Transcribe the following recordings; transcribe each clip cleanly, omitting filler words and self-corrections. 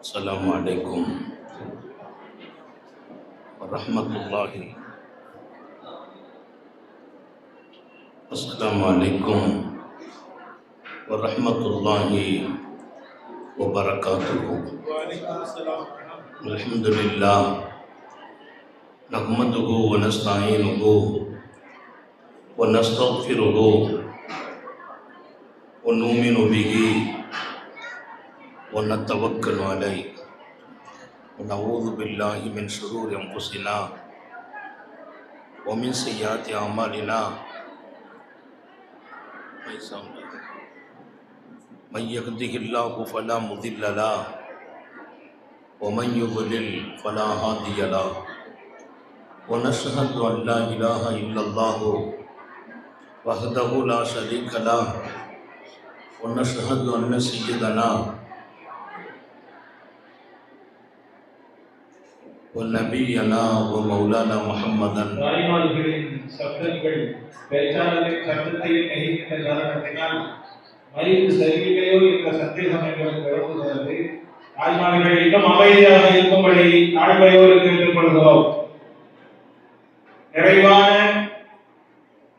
السلام عليكم ورحمة الله. السلام عليكم ورحمة الله وبركاته. الحمد لله نحمده ونستعينه ونستغفره ونؤمن به ونتوكل عليه ونعوذ بالله من شرور أنفسنا ومن سيئات أعمالنا من يهده الله فلا مضل له ومن يضلل فلا هادي له ونشهد أن لا إله إلا الله وحده لا شريك له ونشهد أن سيدنا ونبينا ومولانا محمدا தாய்மார்களின் சப்தங்கள் பேச்சாளரின் சப்தத்தை நெகிழ்கின்ற காரணத்தினால் மயிறு சரியில்லையோ என்ற சந்தேகம் எங்களுக்கு எழுப்புகிறது. தாய்மார்கள் இன்னும் அமைதியாக இருக்கும்படி தாழ்மையோடு கேட்டுக்கொள்கிறோம். நிறைவான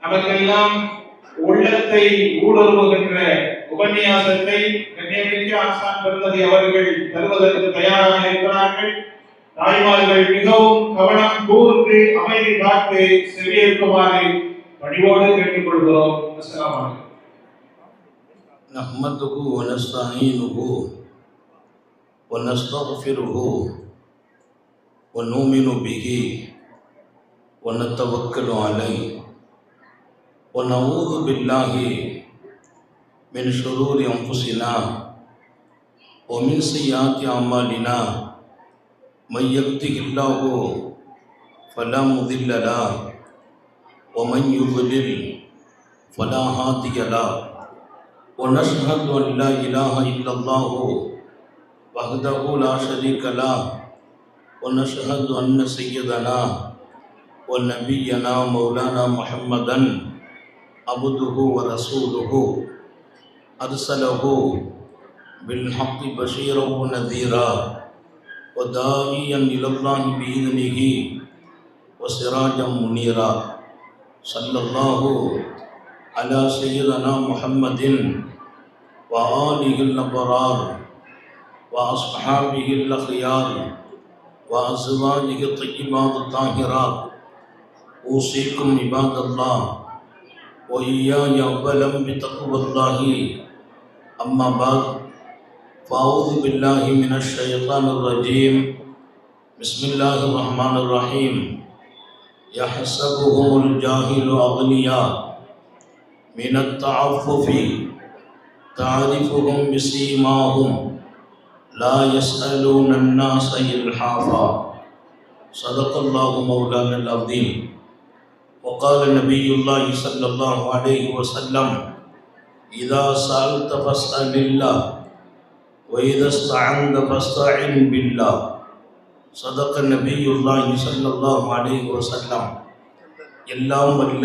நமக்கெல்லாம் உள்ளத்தை ஊடுருவுகின்ற உபன்யாசத்தை கண்ணியமிக்க ஆசான் பெருந்தகை அவர்கள் தருவதற்கு தயாராக இருக்கிறார்கள். தாய்மார்கள் மிகவும் கவனம் கூர்ந்து அமைதி காத்து செவியேற்குமாறு பணிவோடு கேட்டுக்கொள்கிறோம். அஸ்ஸலாமு அலைக்கும். نحمده ونستعينه ونستغفره ونؤمن به ونتوكل عليه ونعوذ بالله من شرور أنفسنا ومن سيئات أعمالنا من يهده الله فلا مضل له ومن يضلل فلا هادي له ونشهد أن لا إله إلا الله وحده لا شريك له ونشهد أن سيدنا ونبينا مولانا محمدا عبده ورسوله أرسله بالحق بشيرا ونذيرا وداعيا إلى الله بإذنه وسراجا منيرا صلى الله على سيدنا محمد وآله الأبرار وأصحابه الأخيار وأزواجه الطيبات الطاهرات. أوصيكم عباد الله وإياي أولا بتقوى الله. أما بعد فأعوذ بالله من الشيطان الرجيم. بسم الله الرحمن الرحيم. يحسبهم الجاهل أغنياء من التعفف تعرفهم بسيماهم لا يسألون الناس إلحافا. صدق الله مولانا العظيم. وقال نبي الله صلى الله عليه وسلم إذا سألت فاسأل الله وإذا استعنت فاستعن بالله. صدق نبي الله صلى الله عليه وسلم. எல்லாம் வல்ல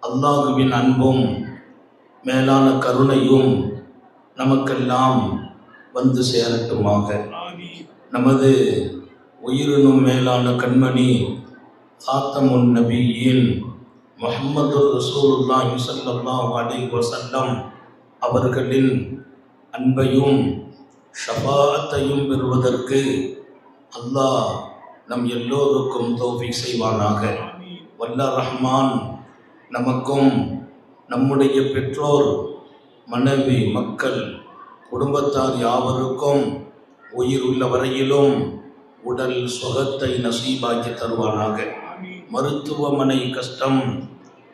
அல்லாஹ்வின் அன்பும் மேலான கருணையும் நமக்கெல்லாம் வந்து சேரட்டுமாக. நமது உயிரினும் மேலான கண்மணி காத்தமுன் நபியின் முஹம்மது ரசூலுல்லாஹி ஸல்லல்லாஹு அலைஹி வஸல்லம் அவர்களின் அன்பையும் ஷஃபாஅத்தையும் பெறுவதற்கு அல்லாஹ் நம் எல்லோருக்கும் தௌஃபீக் செய்வானாக. வல்ல ரஹ்மான் நமக்கும் நம்முடைய பெற்றோர் மனைவி மக்கள் குடும்பத்தார் யாவருக்கும் உயிர் உள்ள வரையிலும் உடல் சுகத்தை நசீபாக்கி தருவானாக. மருத்துவமனை கஷ்டம்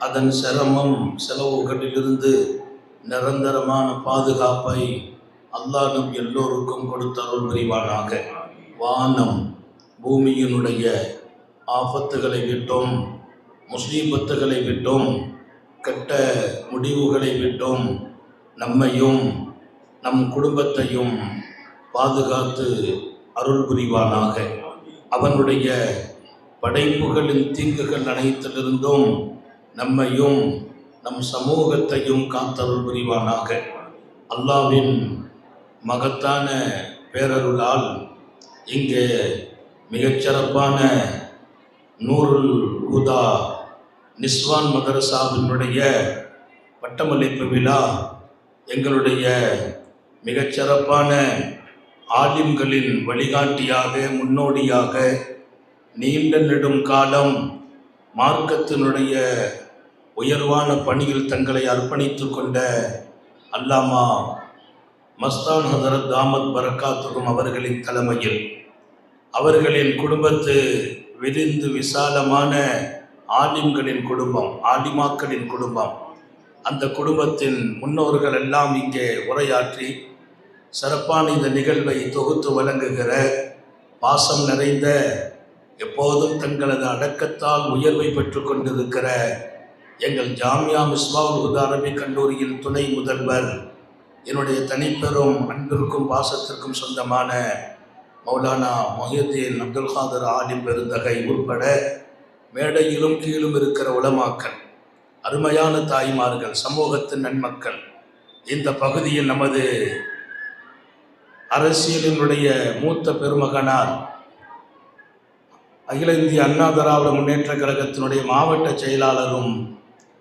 அதன் சிரமம் செலவுகளிலிருந்து நிரந்தரமான பாதுகாப்பை அல்லாஹ் நம் எல்லோருக்கும் கொடுத்தருள் புரிவானாக. வானம் பூமியினுடைய ஆபத்துகளை விட்டும் முசீபத்துகளை விட்டும் கெட்ட முடிவுகளை விட்டும் நம்மையும் நம் குடும்பத்தையும் பாதுகாத்து அருள் புரிவானாக. அவனுடைய படைப்புகளின் தீங்குகள் அனைத்திலிருந்தும் நம்மையும் நம் சமூகத்தையும் காத்தருள் புரிவானாக. அல்லாஹ்வின் மகத்தான பேரருளால் இங்கே மிகச்சிறப்பான நூருல் ஹுதா நிஸ்வான் மதரசாவினுடைய பட்டமளிப்பு விழா எங்களுடைய மிகச்சிறப்பான ஆலிம்களின் வழிகாட்டியாக முன்னோடியாக நீண்ட நெடும் காலம் மார்க்கத்தினுடைய உயர்வான பணியில் தங்களை அர்ப்பணித்து கொண்ட அல்லாமா மஸ்தான் ஹதரத் தாமத் பரக்காத்துகும் அவர்களின் தலைமையில் அவர்களின் குடும்பத்து விரிந்து விசாலமான ஆலிம்களின் குடும்பம், ஆலிமாக்களின் குடும்பம், அந்த குடும்பத்தின் முன்னோர்கள் எல்லாம் இங்கே உரையாற்றி சிறப்பான இந்த நிகழ்வை தொகுத்து வழங்குகிற பாசம் நிறைந்த எப்போதும் தங்களது அடக்கத்தால் உயர்வை பெற்று கொண்டிருக்கிற எங்கள் ஜாமியா மிஸ்பாவுல் ஹுதா அரபிக் கல்லூரியின் துணை முதல்வர், என்னுடைய தனிப்பெரும் அன்பிற்கும் பாசத்திற்கும் சொந்தமான மௌலானா மொஹியுத்தீன் அப்துல் காதர் ஆலிம் பெருந்தகை உட்பட மேடையிலும் கீழும் இருக்கிற உலமாக்கள், அருமையான தாய்மார்கள், சமூகத்தின் நன்மக்கள், இந்த பகுதியில் நமது அரசியலினுடைய மூத்த பெருமகனார் அகில இந்திய அண்ணா திராவிட முன்னேற்ற கழகத்தினுடைய மாவட்ட செயலாளரும்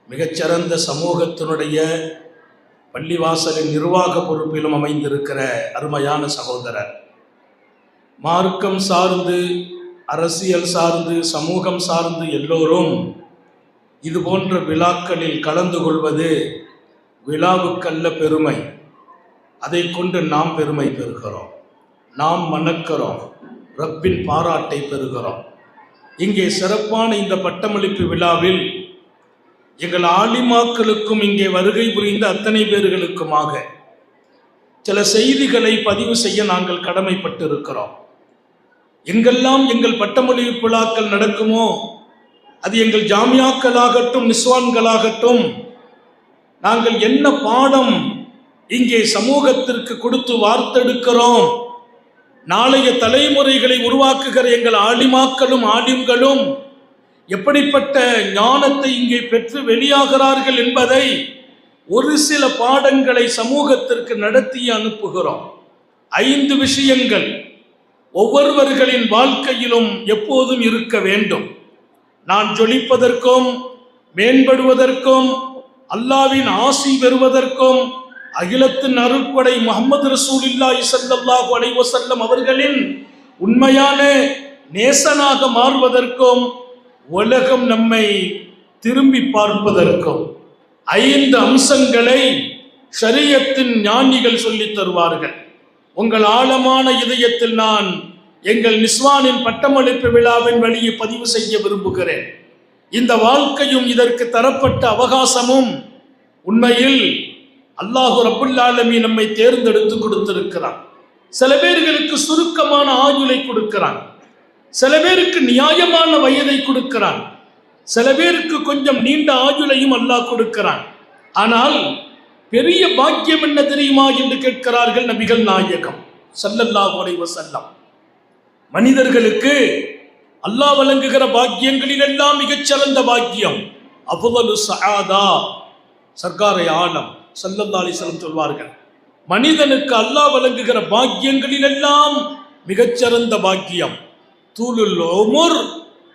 மிகச்சிறந்த சமூகத்தினுடைய பள்ளிவாசலின் நிர்வாக பொறுப்பிலும் அமைந்திருக்கிற அருமையான சகோதரர், மார்க்கம் சார்ந்து அரசியல் சார்ந்து சமூகம் சார்ந்து எல்லோரும் இது போன்ற விழாக்களில் கலந்து கொள்வது விழாவுக்கல்ல பெருமை. அதை கொண்டு நாம் பெருமை பெறுகிறோம், நாம் மணக்கிறோம், ரப்பின் பாராட்டை பெறுகிறோம். இங்கே சிறப்பான இந்த பட்டமளிப்பு விழாவில் எங்கள் ஆலிமாக்களுக்கும் இங்கே வருகை புரிந்த அத்தனை பேர்களுக்குமாக சில செய்திகளை பதிவு செய்ய நாங்கள் கடமைப்பட்டு இருக்கிறோம். எங்கெல்லாம் எங்கள் பட்டமளிப்பு விழாக்கள் நடக்குமோ, அது எங்கள் ஜாமியாக்களாகட்டும் நிஸ்வான்களாகட்டும், நாங்கள் என்ன பாடம் இங்கே சமூகத்திற்கு கொடுத்து வார்த்தெடுக்கிறோம், நாளைய தலைமுறைகளை உருவாக்குகிற எங்கள் ஆலிமாக்களும் ஆலிம்களும் எப்படிப்பட்ட ஞானத்தை இங்கே பெற்று வெளியாகிறார்கள் என்பதை ஒரு சில பாடங்களை சமூகத்திற்கு நடத்தி அனுப்புகிறோம். 5 விஷயங்கள் ஒவ்வொருவர்களின் வாழ்க்கையிலும் எப்போதும் இருக்க வேண்டும். நான் ஜொலிப்பதற்கும் மேம்படுவதற்கும் அல்லாவின் ஆசி பெறுவதற்கும் அகிலத்தின் அருள்படை முஹம்மது ரசூலுல்லாஹி ஸல்லல்லாஹு அலைஹி வஸல்லம் அவர்களின் உண்மையான நேசனாக மாறுவதற்கும் உலகம் நம்மை திரும்பி பார்ப்பதற்கும் 5 அம்சங்களை ஷரியத்தின் ஞானிகள் சொல்லித் தருவார்கள். உங்கள் ஆழமான இதயத்தில் நான் எங்கள் நிஸ்வானின் பட்டமளிப்பு விழாவின் வழியை பதிவு செய்ய விரும்புகிறேன். இந்த வாழ்க்கையும் இதற்கு தரப்பட்ட அவகாசமும் உண்மையில் அல்லாஹு ரப்புல் ஆலமீன் நம்மை தேர்ந்தெடுத்து கொடுத்திருக்கிறான். சில பேர்களுக்கு சுருக்கமான ஆயுளை கொடுக்கிறான், சில பேருக்கு நியாயமான வயதை கொடுக்கிறான், சில பேருக்கு கொஞ்சம் நீண்ட ஆயுளையும் அல்லாஹ் கொடுக்கிறான். ஆனால் பெரிய பாக்கியம் என்ன தெரியுமா என்று கேட்கிறார்கள் நபிகள் நாயகம் ஸல்லல்லாஹு அலைஹி வஸல்லம். மனிதர்களுக்கு அல்லாஹ் வழங்குகிற பாக்கியங்களில் எல்லாம் மிகச்சிறந்த பாக்கியம் அஃதலு ஸஆதா, சர்க்காரை ஆலம் ஸல்லல்லாஹு அலைஹி வஸல்லம் சொல்வார்கள், மனிதனுக்கு அல்லாஹ் வழங்குகிற பாக்கியங்களில் எல்லாம் மிகச்சிறந்த பாக்கியம் தூலுல் உமர்,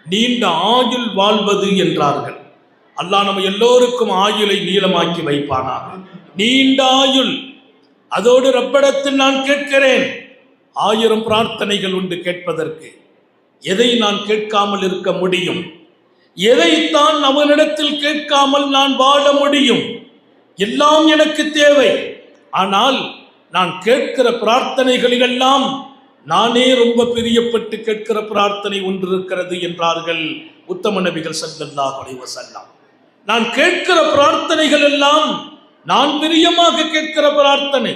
நீண்ட ஆயுள் வாழ்வது என்றார்கள். அல்லாஹ் நம்ம எல்லோருக்கும் ஆயுளை நீளமாக்கி வைப்பானாக, நீண்ட ஆயுள். அதோடு ரப்பிடத்தில் நான் கேட்கிறேன், 1000 பிரார்த்தனைகள் உண்டு கேட்பதற்கு. எதை நான் கேட்காமல் இருக்க முடியும்? எதைத்தான் அவனிடத்தில் கேட்காமல் நான் வாழ முடியும்? எல்லாம் எனக்கு தேவை. ஆனால் நான் கேட்கிற பிரார்த்தனைகளிலெல்லாம் நானே ரொம்ப பிரியப்பட்டு கேட்கிற பிரார்த்தனை ஒன்று இருக்கிறது என்றார்கள் உத்தம நபிகள் ஸல்லல்லாஹு அலைஹி வஸல்லம். நான் கேட்கிற பிரார்த்தனைகள் எல்லாம் நான் பிரியமாக கேட்கிற பிரார்த்தனை.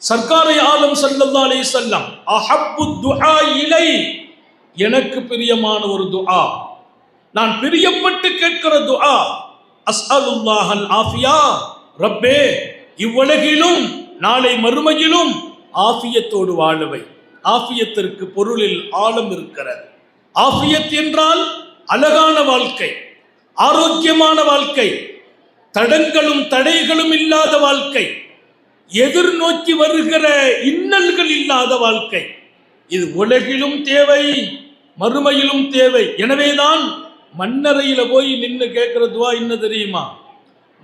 சர்க்காரை ஆலம் ஸல்லல்லாஹு அலைஹி வஸல்லம், அஹப்பு துஆ இலை, எனக்கு பிரியமான ஒரு துஆ, நான் பிரியப்பட்டு கேட்கிற துஆ, அஸ்அலுல்லாஹல் ஆஃபியா, ரப்பே இவ்வுலகிலும் நாளை மறுமையிலும் ஆஃபியத்தோடு வாழவை. ஆஃபியத்திற்கு பொருளில் ஆழம் இருக்கிறது. ஆஃபியத் என்றால் அழகான வாழ்க்கை, ஆரோக்கியமான வாழ்க்கை, தடங்களும் தடைகளும் இல்லாத வாழ்க்கை. எதிர்நோக்கி வருகிற இன்னல்கள் இல்லாத வாழ்க்கை. இது உலகிலும் தேவை, மறுமையிலும் தேவை. எனவேதான் மண்ணறையில போய் நின்று கேட்கிற துவா என்ன தெரியுமா?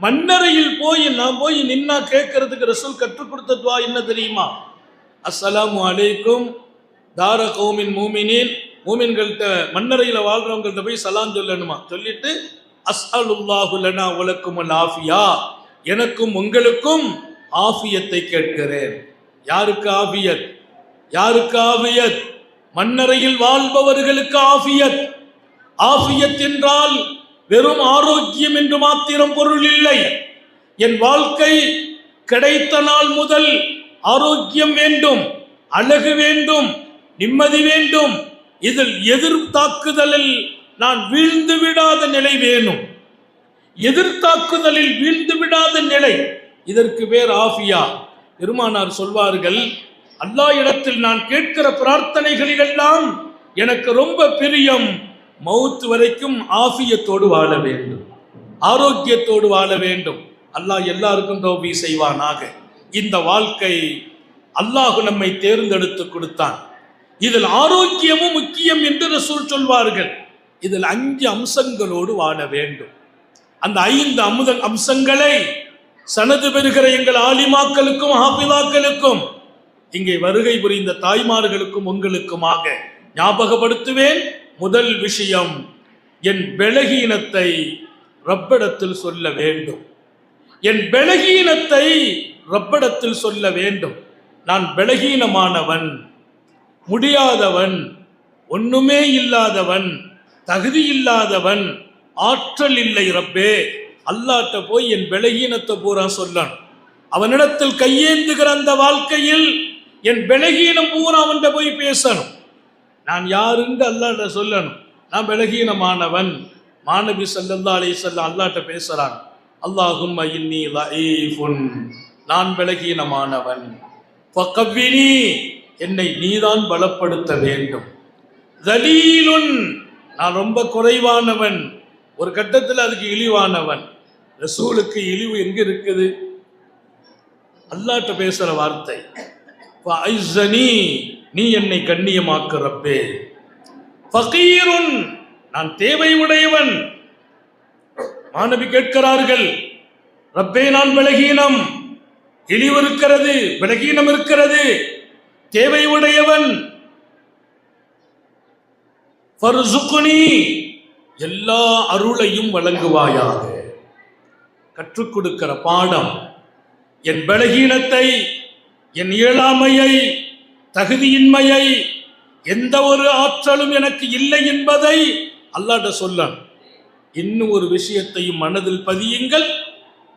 மண்ணறையில் போய் நான் போய் நின்னா கேட்கறதுக்கு ரசூல் கற்றுக் கொடுத்த துவா என்ன தெரியுமா? அஸ்ஸலாமு அலைக்கும் தார கௌமின் மூமினின், மூமின்கள்கிட்ட மண்ணறையில வாழ்றவங்கள்ட்ட போய் சலாம் சொல்லணுமா. சொல்லிட்டு அஸ்அலுல்லாஹு லனா வலக்குமுல் ஆஃபியா, எனக்கும் உங்களுக்கும் ஆஃபியத்தை கேட்கிறேன். யாருக்கு ஆஃபியத்? யாருக்கு ஆஃபியத்? மண்ணறையில் வாழ்பவர்களுக்கு ஆஃபியத். ஆஃபியத் என்றால் வெறும் ஆரோக்கியம் என்று மாத்திரம் பொருள் இல்லை. என் வாழ்க்கை கிடைத்த நாள் முதல் ஆரோக்கியம் வேண்டும், அழகு வேண்டும், நிம்மதி வேண்டும். இதில் எதிர்த்தாக்குதலில் நான் வீழ்ந்து விடாத நிலை வேணும். எதிர்த்தாக்குதலில் வீழ்ந்து விடாத நிலை, இதற்கு பேர் ஆஃபியா. பெருமானார் சொல்வார்கள், அல்லாஹ் இடத்தில் நான் கேட்கிற பிரார்த்தனைகளில் எல்லாம் எனக்கு ரொம்ப பிரியம் மௌத் வரைக்கும் ஆஃபியத்தோடு வாழ வேண்டும், ஆரோக்கியத்தோடு வாழ வேண்டும். அல்லாஹ் எல்லாருக்கும் தௌபீக் செய்வானாக. இந்த வாழ்க்கை அல்லாஹ் நம்மை தேர்ந்தெடுத்து கொடுத்தான். இதில் ஆரோக்கியமும் முக்கியம் என்று ரசூல் சொல்வார்கள். இதில் 5 அம்சங்களோடு வாழ வேண்டும். அந்த 5 அம்சங்களை சனது பெறுகிற எங்கள் ஆலிமாக்களுக்கும் ஹாபிதாக்களுக்கும் இங்கே வருகை புரிந்த தாய்மார்களுக்கும் உங்களுக்குமாக ஞாபகப்படுத்துவேன். முதல் விஷயம், என் பலகீனத்தை ரப்பிடத்தில் சொல்ல வேண்டும். என் பலகீனத்தை ரப்பிடத்தில் சொல்ல வேண்டும். நான் பலகீனமானவன், முடியாதவன், ஒண்ணுமே இல்லாதவன், தகுதி இல்லாதவன், ஆற்றல் இல்லை ரப்பே. அல்லாஹ்ட்ட போய் என் பலகீனத்தை பூரா சொல்லணும். அவனிடத்தில் கையேந்துகிற அந்த வாழ்க்கையில் என் பலகீனம் பூரா அவன்கிட்ட போய் பேசணும். நான் யாருன்னு அல்லாஹ்ட்ட சொல்லணும். நான் பலகீனமானவன். மாநபி ஸல்லல்லாஹு அலைஹி வஸல்லம் அல்லாஹ்ட்ட பேசுறான், அல்லாஹும்ம இன்னி லஈஃபுன், நான் பலகீனமானவன். ஃபகவ்வினி, என்னை நீதான் பலப்படுத்த வேண்டும். தலீலுன், நான் ரொம்ப குறைவானவன். ஒரு கட்டத்தில் அதுக்கு இழிவானவன். ரசூலுக்கு இழிவு எங்க இருக்குது? அல்லாஹ்ட்ட பேசுற வார்த்தை. ஃபஐஸனி, நீ என்னை கண்ணியமாக்குறப்பே. ஃபகீருன், நான் தேவை உடையவன். மாநபி கேட்கிறார்கள், ரப்பே நான் பலகீனம், இழிவு இருக்கிறது, பலகீனம் இருக்கிறது, தேவை உடையவன். ஃபர்சுக்னி, எல்லா அருளையும் வழங்குவாயாக. கற்றுக் கொடுக்கிற பாடம், என் பலகீனத்தை, என் இயலாமையை, தகுதியின்மையை, எந்த ஒரு ஆற்றலும் எனக்கு இல்லை என்பதை அல்லாஹ்ட்ட சொல்லணும். இன்னும் ஒரு விஷயத்தையும் மனதில் பதியுங்கள்,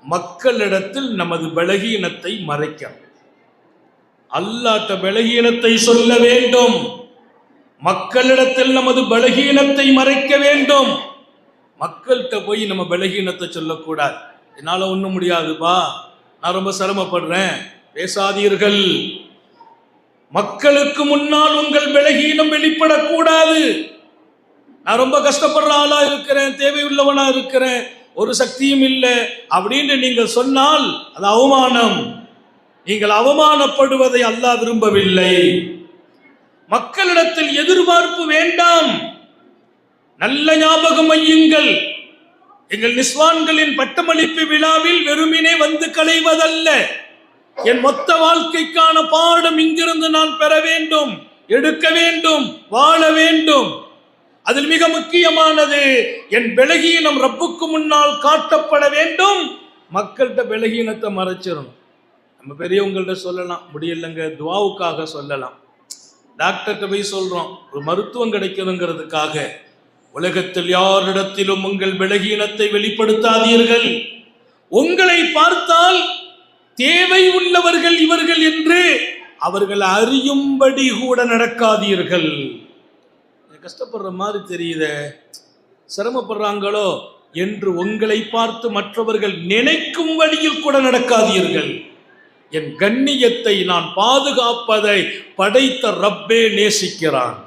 மக்களிடத்தில் நமது பலகீனத்தை மறைக்க அல்லாஹ்ட்ட பலகீனத்தை சொல்ல வேண்டும். மக்களிடத்தில் நமது பலகீனத்தை மறைக்க வேண்டும். மக்கள்கிட்ட போய் நம்ம பலகீனத்தை சொல்லக்கூடாது. என்னால ஒண்ணும் முடியாதுப்பா, நான் ரொம்ப சிரமப்படுறேன், பேசாதீர்கள். மக்களுக்கு முன்னால் உங்கள் பலகீனம் வெளிப்படக்கூடாது. நான் ரொம்ப கஷ்டப்படுற ஆளா இருக்கிறேன், தேவையுள்ளவனா இருக்கிறேன், ஒரு சக்தியும் இல்லை அப்படின்னு நீங்கள் சொன்னால் அது அவமானம். நீங்கள் அவமானப்படுவதை அல்லாஹ் விரும்பவில்லை. மக்களிடத்தில் எதிர்பார்ப்பு வேண்டாம். நல்ல ஞாபகம் வையுங்கள், எங்கள் நிஸ்வான்களின் பட்டமளிப்பு விழாவில் வெறுமினே வந்து களைவதல்ல. என் மொத்த வாழ்க்கைக்கான பாடம் இங்கிருந்து நான் பெற வேண்டும், எடுக்க வேண்டும், வாழ வேண்டும். அதில் மிக முக்கியமானது என் பலகீனம் ரப்புக்கு முன்னால் காட்டப்பட வேண்டும். மக்கள்கிட்ட பலகீனத்தை மறைச்சிடணும். நம்ம பெரியவங்கள்ட்ட சொல்லலாம், முடியலைங்க துவாவுக்காக சொல்லலாம். டாக்டர்கிட்ட போய் சொல்றோம், ஒரு மருத்துவம் கிடைக்கணுங்கிறதுக்காக. உலகத்தில் யாரிடத்திலும் உங்கள் பலகீனத்தை வெளிப்படுத்தாதீர்கள். உங்களை பார்த்தால் தேவை உள்ளவர்கள் இவர்கள் என்று அவர்கள் அறியும்படி கூட நடக்காதீர்கள். கஷ்டப்படுற மாதிரி தெரியுதே, சிரமப்படுறாங்களோ என்று உங்களை பார்த்து மற்றவர்கள் நினைக்கும் வழியில் கூட நடக்காதீர்கள். என் கண்ணியத்தை நான் பாதுகாப்பதை படைத்த ரப்பே நேசிக்கிறான்.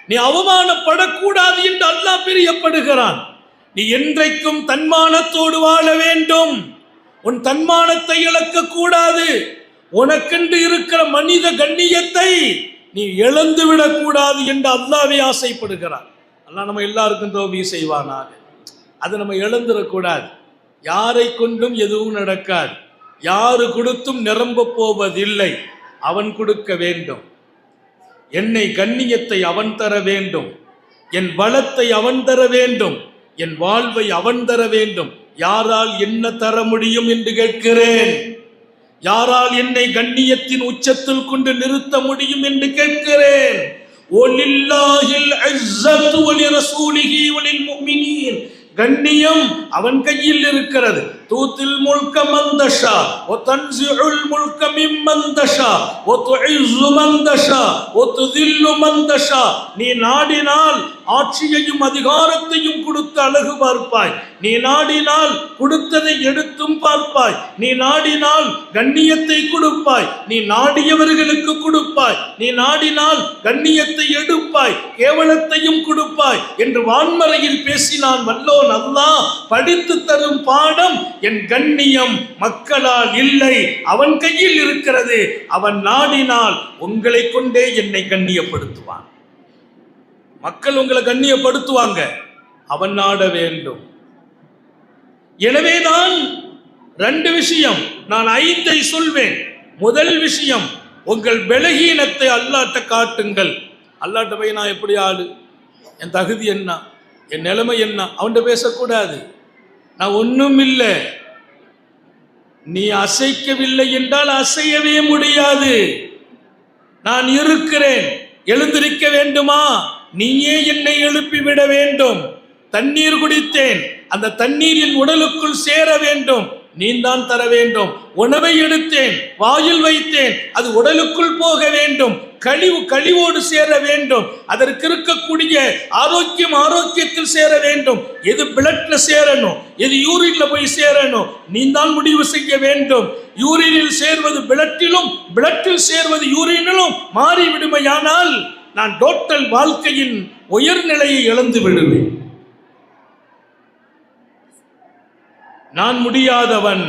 நீ அவமானப்படக்கூடாது என்று அல்லாஹ் பிரியப்படுகிறான். நீ என்றைக்கும் தன்மானத்தோடு வாழ வேண்டும். உன் தன்மானத்தை இழக்க கூடாது. உனக்கென்று இருக்கிற மனித கண்ணியத்தை நீ இழந்துவிடக் கூடாது என்று அல்லாஹ்வே ஆசைப்படுகிறார். அல்லாஹ் நம்ம எல்லாருக்கும் தௌபீக் செய்வானாக. அதை நம்ம இழந்துடக்கூடாது. யாரை கொண்டும் எதுவும் நடக்காது. யாரு கொடுத்தும் நிரம்ப போவதில்லை. அவன் கொடுக்க வேண்டும். என்னை கண்ணியத்தை அவன் தர வேண்டும். என் பலத்தை அவன் தர வேண்டும். என் வாழ்வை அவன் தர வேண்டும். யாரால் என்ன தர முடியும் என்று கேட்கிறேன். யாரால் என்னை கண்ணியத்தின் உச்சத்தில் கொண்டு நிறுத்த முடியும் என்று கேட்கிறேன். ஒலில்லாஹில் இஸ்ஸத்து வலிரசூலிஹி வலில் முஃமினீன். கண்ணியம் அவன் கையில் இருக்கிறது. தூத்தில் முல்க மந்தஷா வ தன்ஸிஉல் முல்க மிம்மந்தஷா வ துஇஸ்ஸு மந்தஷா வ துதில்லு மந்தஷா. நீ நாடினால் ஆட்சியையும் அதிகாரத்தையும் கொடுத்து அழகு பார்ப்பாய். நீ நாடினால் கொடுத்ததை எடுத்தும் பார்ப்பாய். நீ நாடினால் கண்ணியத்தை கொடுப்பாய். நீ நாடியவர்களுக்கு கொடுப்பாய். நீ நாடினால் கண்ணியத்தை எடுப்பாய், கேவலத்தையும் கொடுப்பாய் என்று வான்மறையில் பேசினான் வல்லோன் அல்லாஹ். படித்து தரும் பாடம் என் கண்ணியம் மக்களால் இல்லை, அவன் கையில் இருக்கிறது. அவன் நாடினால் உங்களை கொண்டே என்னை கண்ணியப்படுத்துவான். மக்கள் உங்களை கண்ணியப்படுத்துவாங்க, அவன் நாட வேண்டும். எனவேதான் 2 விஷயம், நான் 5 சொல்வேன். முதல் விஷயம், உங்கள் பலகீனத்தை அல்லாஹ்ட்ட காட்டுங்கள். அல்லாஹ்ட்ட போய் நான் எப்படி ஆளு, என் தகுதி என்ன, என் நிலைமை என்ன, அவன்கிட்ட பேசக்கூடாது. நான் ஒன்றும் இல்லை. நீ அசைக்கவில்லை என்றால் அசையவே முடியாது. நான் இருக்கிறேன், எழுந்திருக்க வேண்டுமா? நீயே என்னை எழுப்பிவிட வேண்டும். தண்ணீர் குடித்தேன், அந்த தண்ணீர் என் உடலுக்குள் சேர வேண்டும், நீ தான் தர வேண்டும். உணவை எடுத்தேன், வாயில் வைத்தேன், அது உடலுக்குள் போக வேண்டும். கழிவோடு சேர வேண்டும். அதற்கு இருக்கக்கூடிய ஆரோக்கியத்தில் சேர வேண்டும். எது பிளட்ல சேரணும், எது யூரின்ல போய் சேரணும், நீ தான் முடிவு செய்ய வேண்டும். யூரினில் சேர்வது பிளட்டிலும், பிளட்டில் சேர்வது யூரினிலும் மாறிவிடுமையானால் நான் டோட்டல் வாழ்க்கையின் உயர்நிலையை இழந்து விடுவேன். நான் முடியாதவன்,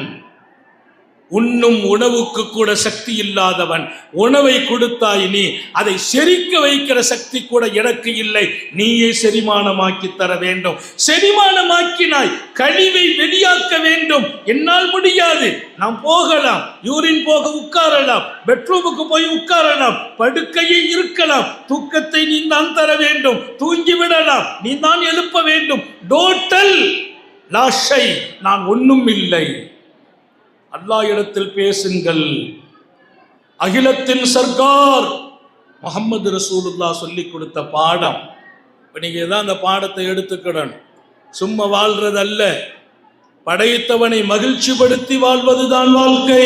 உண்ணும் உணவுக்கு கூட சக்தி இல்லாதவன். உணவை கொடுத்தாய் நீ, அதை செரிக்க வைக்கிற சக்தி கூட எனக்கு இல்லை. நீயே செரிமானமாக்கி தர வேண்டும். செரிமானமாக்கினாய், கழிவை வெளியாக்க வேண்டும். என்னால் முடியாது. நாம் போகலாம், யூரின் போக உட்காரலாம், பெட்ரூமுக்கு போய் உட்காரலாம், படுக்கையை இருக்கலாம். தூக்கத்தை நீ தான் தர வேண்டும். தூங்கி விடலாம், நீ தான் எழுப்ப வேண்டும். டோட்டல் லாஷை, நான் ஒன்றும் இல்லை. அல்லாஹ் இடத்தில் பேசுங்கள். அகிலத்தின் சர்க்கார் முஹம்மது ரசூலுல்லாஹ் சொல்லி கொடுத்த பாடம். இப்போ நீங்கள் தான் அந்த பாடத்தை எடுத்துக்கிடணும். சும்மா வாழ்றது அல்ல, படைத்தவனை மகிழ்ச்சிப்படுத்தி வாழ்வதுதான் வாழ்க்கை.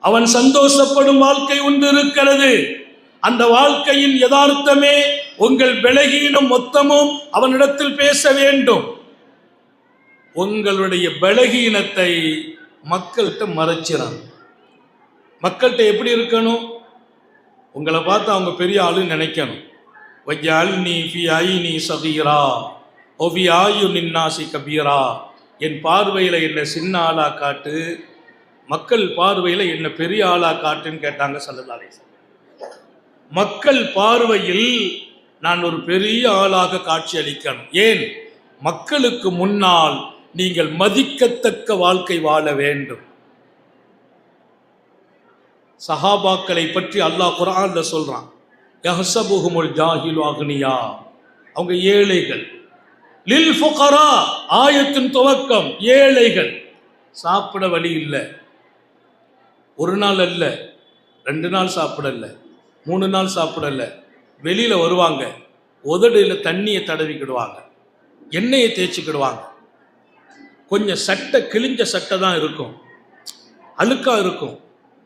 அவன் சந்தோஷப்படும் வாழ்க்கை ஒன்று இருக்கிறது. அந்த வாழ்க்கையின் யதார்த்தமே உங்கள் பலகீனம் மொத்தமும் அவனிடத்தில் பேச வேண்டும். உங்களுடைய பலகீனத்தை மக்கள்கிட்ட மறைச்சிறான். மக்கள்கிட்ட எப்படி இருக்கணும்? உங்களை பார்த்து அவங்க பெரிய ஆளுன்னு நினைக்கணும். வஜ்அல்னி ஃபீ ஐனி ஸகீரா வ ஃபீ அயுனின் நாஸி கபீரா. என் பார்வையில் என்ன சின்ன ஆளா காட்டு, மக்கள் பார்வையில் என்ன பெரிய ஆளா காட்டுன்னு கேட்டாங்க ஸல்லல்லாஹு அலைஹி வஸல்லம். மக்கள் பார்வையில் நான் ஒரு பெரிய ஆளாக காட்சி அளிக்கணும். ஏன்? மக்களுக்கு முன்னால் நீங்கள் மதிக்கத்தக்க வாழ்க்கை வாழ வேண்டும். சஹாபாக்களை பற்றி அல்லாஹ் குர்ஆன்ல சொல்றான். யஹ்ஸபுஹுமுல் ஜாஹிலு அக்னியா, அவங்க ஏழைகள். லில் ஃபுகரா, ஆயத்தின் துவக்கம் ஏழைகள். சாப்பிட வழி இல்லை. ஒரு நாள் அல்ல, 2 நாள் சாப்பிடல, 3 நாள் சாப்பிடல. வெளியில வருவாங்க, உதடுல தண்ணியை தடவிக்கிடுவாங்க, எண்ணெயை தேய்ச்சிக்கிடுவாங்க. கொஞ்சம் சட்டை, கிழிஞ்ச சட்டை தான் இருக்கும், அழுக்கா இருக்கும்.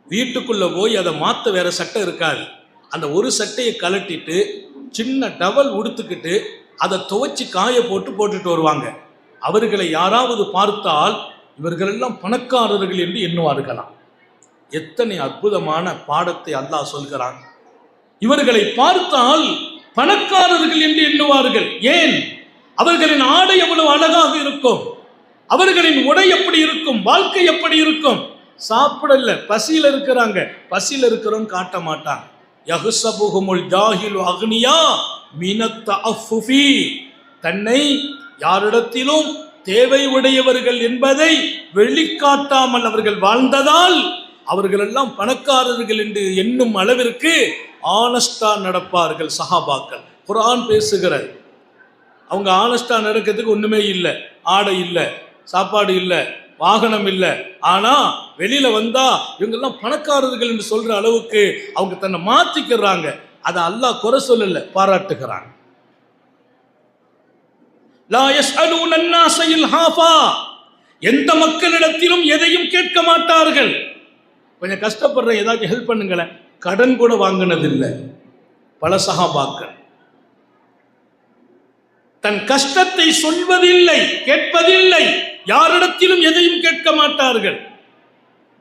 வீட்டுக்குள்ள போய் அதை மாற்ற வேற சட்டை இருக்காது. அந்த ஒரு சட்டையை கலட்டிட்டு சின்ன டவல் உடுத்துக்கிட்டு அதை துவைச்சி காய போட்டுட்டு வருவாங்க. அவர்களை யாராவது பார்த்தால் இவர்களெல்லாம் பணக்காரர்கள் என்று எண்ணுவார்களாம். எத்தனை அற்புதமான பாடத்தை அல்லாஹ் சொல்கிறான். இவர்களை பார்த்தால் பணக்காரர்கள் என்று எண்ணுவார்கள். ஏன்? அவர்களின் ஆடை எவ்வளவு அழகாக இருக்கும், அவர்களின் உடை எப்படி இருக்கும், வாழ்க்கை எப்படி இருக்கும். சாப்பிடல, பசியில இருக்கிறாங்க. பசியில இருக்கிறவங்க காட்ட மாட்டாங்க. யஹ்ஸபுஹுமுல் ஜாஹிலு அக்னியா மினத் தஅஃஃபுஃபி, தன்னை யாரிடத்திலும் தேவை உடையவர்கள் என்பதை வெளிக்காட்டாமல் அவர்கள் வாழ்ந்ததால் அவர்கள் எல்லாம் பணக்காரர்கள் என்று எண்ணும் அளவிற்கு ஆனஸ்டா நடப்பார்கள் சஹாபாக்கள். குர்ஆன் பேசுகிறது. அவங்க ஆனஸ்டா நடக்கிறதுக்கு ஒண்ணுமே இல்லை, ஆடை இல்லை, சாப்பாடு இல்லை, வாகனம் இல்லை. ஆனா வெளியில வந்தா இவங்கெல்லாம் பணக்காரர்கள் என்று சொல்ற அளவுக்கு அவங்க தன்னை மாத்திக்கிறாங்க. அதை அல்லாஹ் குறை சொல்லல, பாராட்டுகிறாங்க. லா யஸ்அலூன அன்னாஸ இல்ஹாஃபா, எந்த மக்களிடத்திலும் எதையும் கேட்க மாட்டார்கள். கொஞ்சம் கஷ்டப்படுற ஏதாச்சும் ஹெல்ப் பண்ணுங்களேன், கடன் கூட வாங்கினதில்லை பல சஹாபாக்கள். தன் கஷ்டத்தை சொல்வதில்லை, கேட்பதில்லை, யாரிடத்திலும் எதையும் கேட்க மாட்டார்கள்.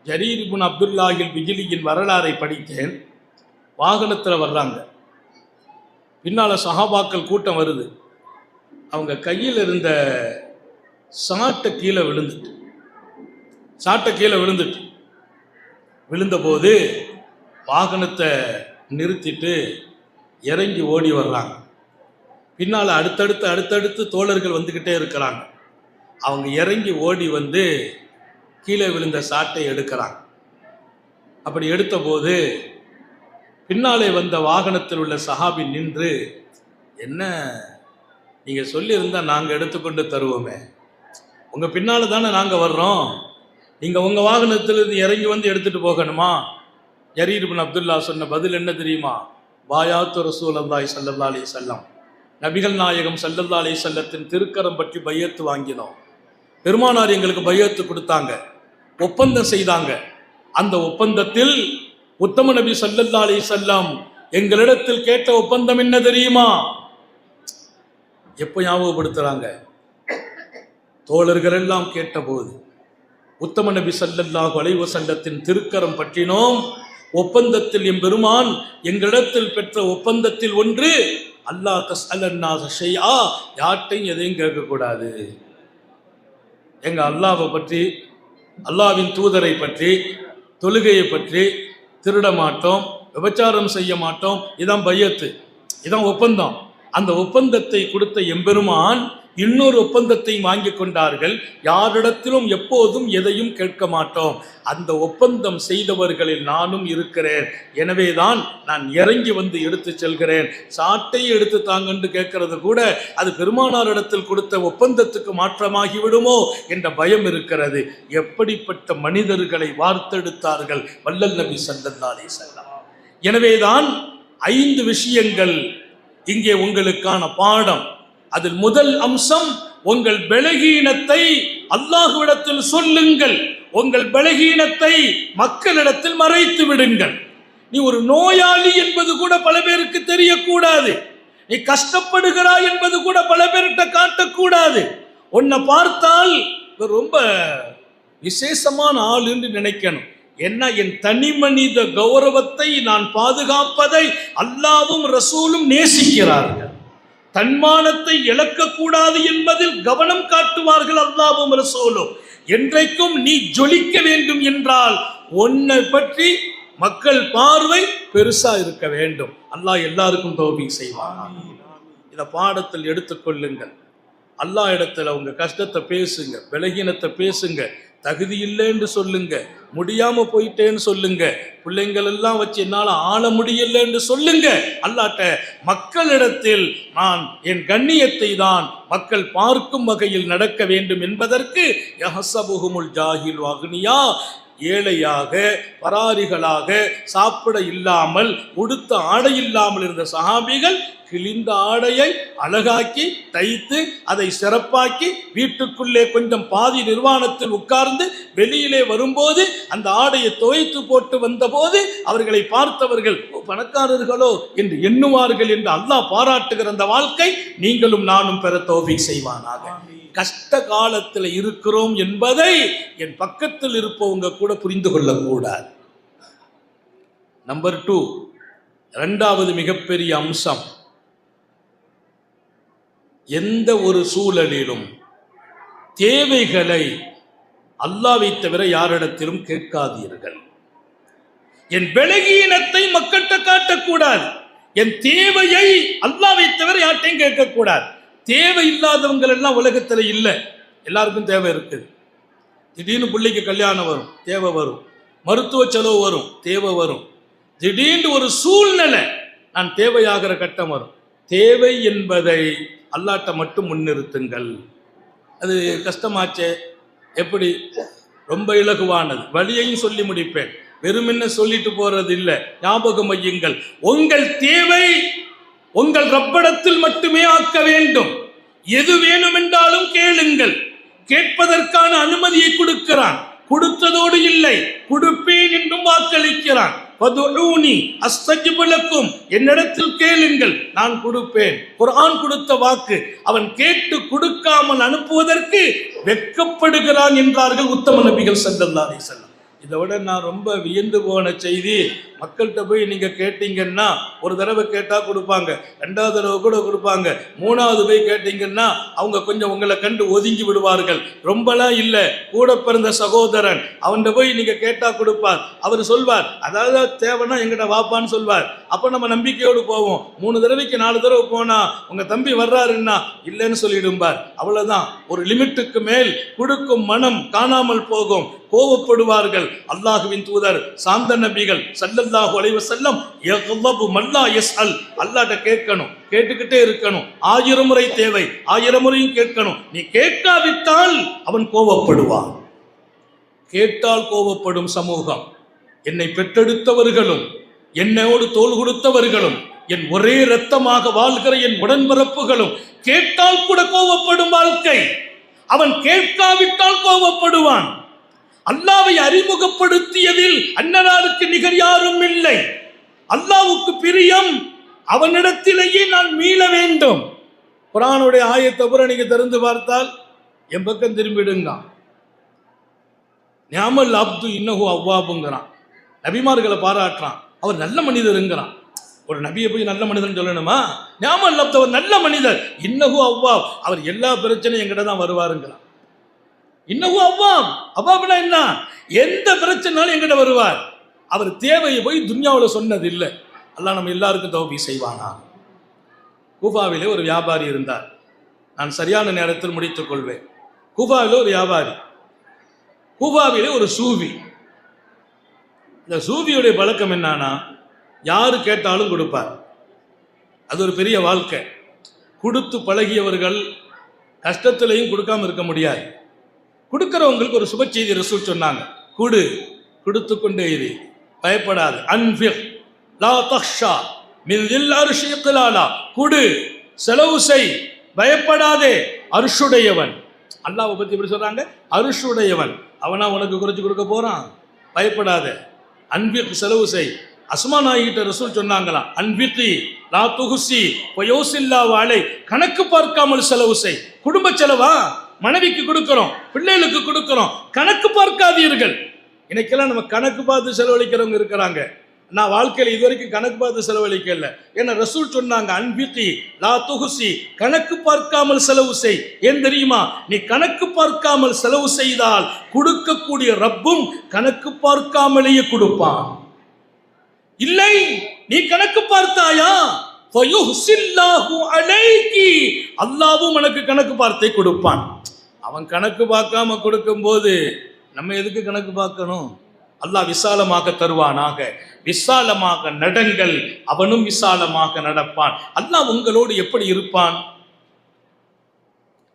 ஜரீர் இப்னு அப்துல்லாஹில் பிஜ்லியின் வரலாறை படித்தேன். வாகனத்தில் வர்றாங்க, பின்னால சஹாபாக்கள் கூட்டம் வருது. அவங்க கையில் இருந்த சாட்டை கீழே விழுந்துட்டு விழுந்தபோது வாகனத்தை நிறுத்திட்டு இறங்கி ஓடி வர்றாங்க. பின்னால் அடுத்தடுத்து தோழர்கள் வந்துக்கிட்டே இருக்கிறாங்க. அவங்க இறங்கி ஓடி வந்து கீழே விழுந்த சாட்டை எடுக்கிறாங்க. அப்படி எடுத்த போது பின்னாலே வந்த வாகனத்தில் உள்ள சஹாபி நின்று, என்ன நீங்கள் சொல்லியிருந்தால் நாங்கள் எடுத்துக்கொண்டு தருவோமே, உங்கள் பின்னால் தானே நாங்கள் வர்றோம், நீங்கள் உங்கள் வாகனத்திலிருந்து இறங்கி வந்து எடுத்துகிட்டு போகணுமா? ஜரீர் இப்னு அப்துல்லா சொன்ன பதில் என்ன தெரியுமா? பாயாத்து ரசூலுல்லாஹி ஸல்லல்லாஹு அலைஹி வஸல்லம், நபிகள் நாயகம் ஸல்லல்லாஹு அலைஹி வஸல்லத்தின் திருக்கரம் பற்றி பையத்து வாங்கினோம். பெருமானார் எங்களுக்கு பையத்து கொடுத்தாங்க, ஒப்பந்தம் செய்தாங்க. அந்த ஒப்பந்தத்தில் உத்தம நபி ஸல்லல்லாஹு அலைஹி வஸல்லம் எங்களிடத்தில் கேட்ட ஒப்பந்தம் என்ன தெரியுமா? எப்போ ஞாபகப்படுத்துறாங்க? தோழர்கள் எல்லாம் கேட்டபோது உத்தம நபி ஸல்லல்லாஹு அலைஹி வஸல்லத்தின் திருக்கரம் பற்றினோம். ஒப்பந்தத்தில் எம்பெருமான் எங்களிடத்தில் பெற்ற ஒப்பந்தத்தில் ஒன்று, அல்லாஹ் தஸ்அலன்னாஸ ஷைஆ, யார்ட்டையும் எதையும் கேட்கக்கூடாது. எங்க அல்லாஹ்வை பற்றி, அல்லாஹ்வின் தூதரை பற்றி, தொழுகையை பற்றி, திருட மாட்டோம், விபச்சாரம் செய்ய மாட்டோம், இதான் பையத்து, இதான் ஒப்பந்தம். அந்த ஒப்பந்தத்தை கொடுத்த எம்பெருமான் இன்னொரு ஒப்பந்தத்தை வாங்கி கொண்டார்கள். யாரிடத்திலும் எப்போதும் எதையும் கேட்க மாட்டோம். அந்த ஒப்பந்தம் செய்தவர்களில் நானும் இருக்கிறேன். எனவேதான் நான் இறங்கி வந்து எடுத்து செல்கிறேன். சாட்டை எடுத்து தாங்கன்னு கேட்கறது கூட அது பெருமானாரிடத்தில் கொடுத்த ஒப்பந்தத்துக்கு மாற்றமாகி விடுமோ என்ற பயம் இருக்கிறது. எப்படிப்பட்ட மனிதர்களை வார்த்தெடுத்தார்கள் வல்லல் நபி ஸல்லல்லாஹு அலைஹி வஸல்லம். எனவேதான் 5 விஷயங்கள் இங்கே உங்களுக்கான பாடம். அதில் முதல் அம்சம், உங்கள் பலகீனத்தை அல்லாஹ்விடத்தில் சொல்லுங்கள், உங்கள் பலகீனத்தை மக்களிடத்தில் மறைத்து விடுங்கள். நீ ஒரு நோயாளி என்பது கூட பல பேருக்கு தெரியக்கூடாது. நீ கஷ்டப்படுகிறாய் என்பது கூட பல பேர்கிட்ட காட்டக்கூடாது. உன்னை பார்த்தால் ரொம்ப விசேஷமான ஆள் என்று நினைக்கணும். என்ன, என் தனி மனித கௌரவத்தை நான் பாதுகாப்பதை அல்லாஹ்வும் ரசூலும் நேசிக்கிறார்கள். தன்மானத்தை இழக்கக்கூடாது என்பதில் கவனம் காட்டுவார்கள் அல்லாஹ்வும் ரசூலும். என்றைக்கும் நீ ஜொலிக்க வேண்டும் என்றால் உன்னை பற்றி மக்கள் பார்வை பெருசா இருக்க வேண்டும். அல்லாஹ் எல்லாருக்கும் தௌஃபீக் செய்வான். இதை பாடத்தில் எடுத்துக்கொள்ளுங்கள். அல்லாஹ் இடத்துல உங்க கஷ்டத்தை பேசுங்க, பலகீனத்தை பேசுங்க, தகுதி இல்லைன்னு சொல்லுங்க, முடியாம போயிட்டேன்னு சொல்லுங்க, பிள்ளைங்கள் எல்லாம் வச்சு என்னால் ஆள முடியலன்னு சொல்லுங்க. அல்லாட்ட மக்களிடத்தில் நான் என் கண்ணியத்தை தான் மக்கள் பார்க்கும் வகையில் நடக்க வேண்டும் என்பதற்கு யஹ்ஸபுஹுமுல் ஜாஹிலு அக்னியா, ஏழையாக பராரிகளாக சாப்பிட இல்லாமல் உடுத்த ஆடை இல்லாமல் இருந்த சஹாபிகள் கிழிந்த ஆடையை அழகாக்கி தைத்து அதை சிறப்பாக்கி வீட்டுக்குள்ளே கொஞ்சம் பாதி நிர்வாணத்தில் உட்கார்ந்து வெளியிலே வரும்போது அந்த ஆடையை துவைத்து போட்டு வந்தபோது அவர்களை பார்த்தவர்கள் பணக்காரர்களோ என்று எண்ணுவார்கள் என்று அல்லாஹ் பாராட்டுகிற அந்த வாழ்க்கை நீங்களும் நானும் பெற தௌஃபீக் செய்வானாக. கஷ்ட காலத்தில் இருக்கிறோம் என்பதை என் பக்கத்தில் இருப்பவங்க கூட புரிந்து கொள்ளக்கூடாது. நம்பர் 2, 2வது மிகப்பெரிய அம்சம், எந்த ஒரு சூழலிலும் தேவைகளை அல்லாஹ்வை தவிர யாரிடத்திலும் கேட்காதீர்கள். என் பலகீனத்தை மக்கள்கிட்ட காட்டக்கூடாது. என் தேவையை அல்லாஹ்வை தவிர யார்ட்டையும் கேட்கக்கூடாது. தேவை இல்லாதவங்க எல்லாம் உலகத்துல இல்லை. எல்லாருக்கும் தேவை இருக்குது. திடீர்னு பிள்ளைக்கு கல்யாணம் வரும், தேவை வரும். மருத்துவ செலவு வரும், தேவை வரும். திடீர்னு ஒரு சூழ்நிலை நான் தேவையாகிற கட்டம் வரும். தேவை என்பதை அல்லாஹ்ட்ட மட்டும் முன்னிறுத்துங்கள். அது கஷ்டமாச்சே. எப்படி? ரொம்ப இலகுவானது. வழியையும் சொல்லி முடிப்பேன். வெறுமென்ன சொல்லிட்டு போறது இல்லை. ஞாபகம் வையுங்கள், உங்கள் தேவை உங்கள் ரப்படத்தில் மட்டுமே ஆக்க வேண்டும். எது வேணுமென்றாலும் கேளுங்கள். கேட்பதற்கான அனுமதியை கொடுக்கிறான். கொடுத்ததோடு இல்லை, கொடுப்பேன் என்றும் வாக்களிக்கிறான். என்னிடத்தில் கேளுங்கள், நான் கொடுப்பேன். குர்ஆன் கொடுத்த வாக்கு. அவன் கேட்டு கொடுக்காமல் அனுப்புவதற்கு வெட்கப்படுகிறான் என்றார்கள் உத்தம நபிகள் ஸல்லல்லாஹு அலைஹி வஸல்லம். இதை விட நான் ரொம்ப வியந்து போன செய்தி, மக்கள்கிட்ட போய் நீங்க கேட்டீங்கன்னா ஒரு தடவை கேட்டா கொடுப்பாங்க, ரெண்டாவது தடவை கூட கொடுப்பாங்க, மூணாவது போய் கேட்டீங்கன்னா அவங்க கொஞ்சம் உங்களை கண்டு ஒதுங்கி விடுவார்கள். ரொம்பலாம் இல்லை, கூட பிறந்த சகோதரன், அவன்கிட்ட போய் நீங்க கேட்டா கொடுப்பார். அவர் சொல்வார், அதாவது தேவைன்னா எங்கிட்ட வாப்பான்னு சொல்வார். அப்ப நம்ம நம்பிக்கையோடு போவோம். 3 தடவைக்கு 4 தடவை போனா உங்க தம்பி வர்றாருன்னா இல்லைன்னு சொல்லிடும்பார். அவ்வளவுதான். ஒரு லிமிட்டுக்கு மேல் கொடுக்கும் மனம் காணாமல் போகும், கோவப்படுவார்கள். அல்லாஹுவின் தூதர் சாந்த நபிகள் ஸல்லல்லாஹு அலைஹி வஸல்லம் யக்லபு மல்லா யஸ்அல், அல்லாஹ்ட்ட கேட்கணும், கேட்டுக்கிட்டே இருக்கணும். 1000 முறை தேவை, 1000 முறையும் கேட்கணும். நீ கேட்காவிட்டால் அவன் கோவப்படுவான். கேட்டால் கோவப்படும் சமூகம். என்னை பெற்றெடுத்தவர்களும் என்னோடு தோள் கொடுத்தவர்களும் என் ஒரே இரத்தமாக வாழ்கிற என் உடன்பிறப்புகளும் கேட்டால் கூட கோவப்படும் வாழ்க்கை. அவன் கேட்காவிட்டால் கோவப்படுவான். அல்லாஹ்வை அறிமுகப்படுத்தியதில் அன்னலாருக்கு நிகர் யாரும் இல்லை. அல்லாஹ்வுக்கு பிரியம், அவனிடத்திலேயே நான் மீள வேண்டும். குர்ஆனுடைய ஆயத்தை பூரா நீங்க திறந்து பார்த்தால் என் பக்கம் திரும்பிடுங்க. நிஅமல் அப்து இன்னஹு அவ்வாபுங்கிறான். நபிமார்களை பாராட்டுறான், அவர் நல்ல மனிதருங்கிறான். ஒரு நபியை போய் நல்ல மனிதன் சொல்லணுமா? நிஅமல் அப்து, அவர் நல்ல மனிதர். இன்னஹு அவ்வாப், அவர் எல்லா பிரச்சனையும் என்கிட்ட தான் வருவாருங்கிறான். இன்னும் அவ்வாப்னா என்ன? எந்த பிரச்சனைனாலும் எங்கிட்ட வருவார். அவர் தேவையை போய் துன்யாவில் சொன்னது இல்லை. அல்லாஹ் நம்ம எல்லாருக்கும் தௌபீக் செய்வானா. கூஃபாவிலே ஒரு வியாபாரி இருந்தார். நான் சரியான நேரத்தில் முடித்துக் கொள்வேன். கூஃபாவிலே ஒரு வியாபாரி, கூஃபாவிலே ஒரு சூஃபி. இந்த சூஃபியுடைய பழக்கம் என்னன்னா, யாரு கேட்டாலும் கொடுப்பார். அது ஒரு பெரிய வாழ்க்கை. கொடுத்து பழகியவர்கள் கஷ்டத்திலையும் கொடுக்காம இருக்க முடியாது. கொடுக்கிறவங்களுக்கு ஒரு சுப செய்தி ரசூல் சொன்னாங்க, கொடுத்து கொண்டே இரு, பயப்படாது. அன்ஃபிக் லா தக்ஷா மின் தில் அர்ஷி இக்லாலா, கொடு, செலவு செய், பயப்படாதே. அர்ஷுடையவன், அல்லாஹ்வை பத்தி எப்படி சொல்றாங்க? அர்ஷுடையவன். அவனா உனக்கு குறைச்சு கொடுக்க போறான்? பயப்படாத. அன்ஃபிக், செலவு செய். அஸ்மா நாயிட்ட ரசூல் சொன்னாங்களாம், அன்ஃபிகி லா துஹ்சி வயோசில்லா வாலை, கணக்கு பார்க்காமல் செலவு செய். குடும்ப செலவா? மனைவிக்கு கொடுக்கிறோம், பிள்ளைகளுக்கு கொடுக்கிறோம், கணக்கு பார்க்காதீர்கள். இன்னைக்கெல்லாம் நம்ம கணக்கு பார்த்து செலவழிக்கிறவங்க இருக்கிறாங்க. நான் வாழ்க்கையில் இதுவரைக்கும் கணக்கு பார்த்து செலவழிக்கல. ஏன்னா ரசூல் சொன்னாங்க, அன்பிகி லா துஹ்சி, கணக்கு பார்க்காமல் செலவு செய். ஏன் தெரியுமா? நீ கணக்கு பார்க்காமல் செலவு செய்தால் கொடுக்கக்கூடிய ரப்பும் கணக்கு பார்க்காமலேயே கொடுப்பான். இல்லை, நீ கணக்கு பார்த்தாயா, அல்லாஹ்வும் உனக்கு கணக்கு பார்த்தே கொடுப்பான். அவன் கணக்கு பார்க்காம கொடுக்கும் போது நம்ம எதுக்கு கணக்கு பார்க்கணும்? அல்லாஹ் விசாலமாக தருவானாக. விசாலமாக நடங்கள், அவனும் விசாலமாக நடப்பான். அல்லாஹ் உங்களோடு எப்படி இருப்பான்?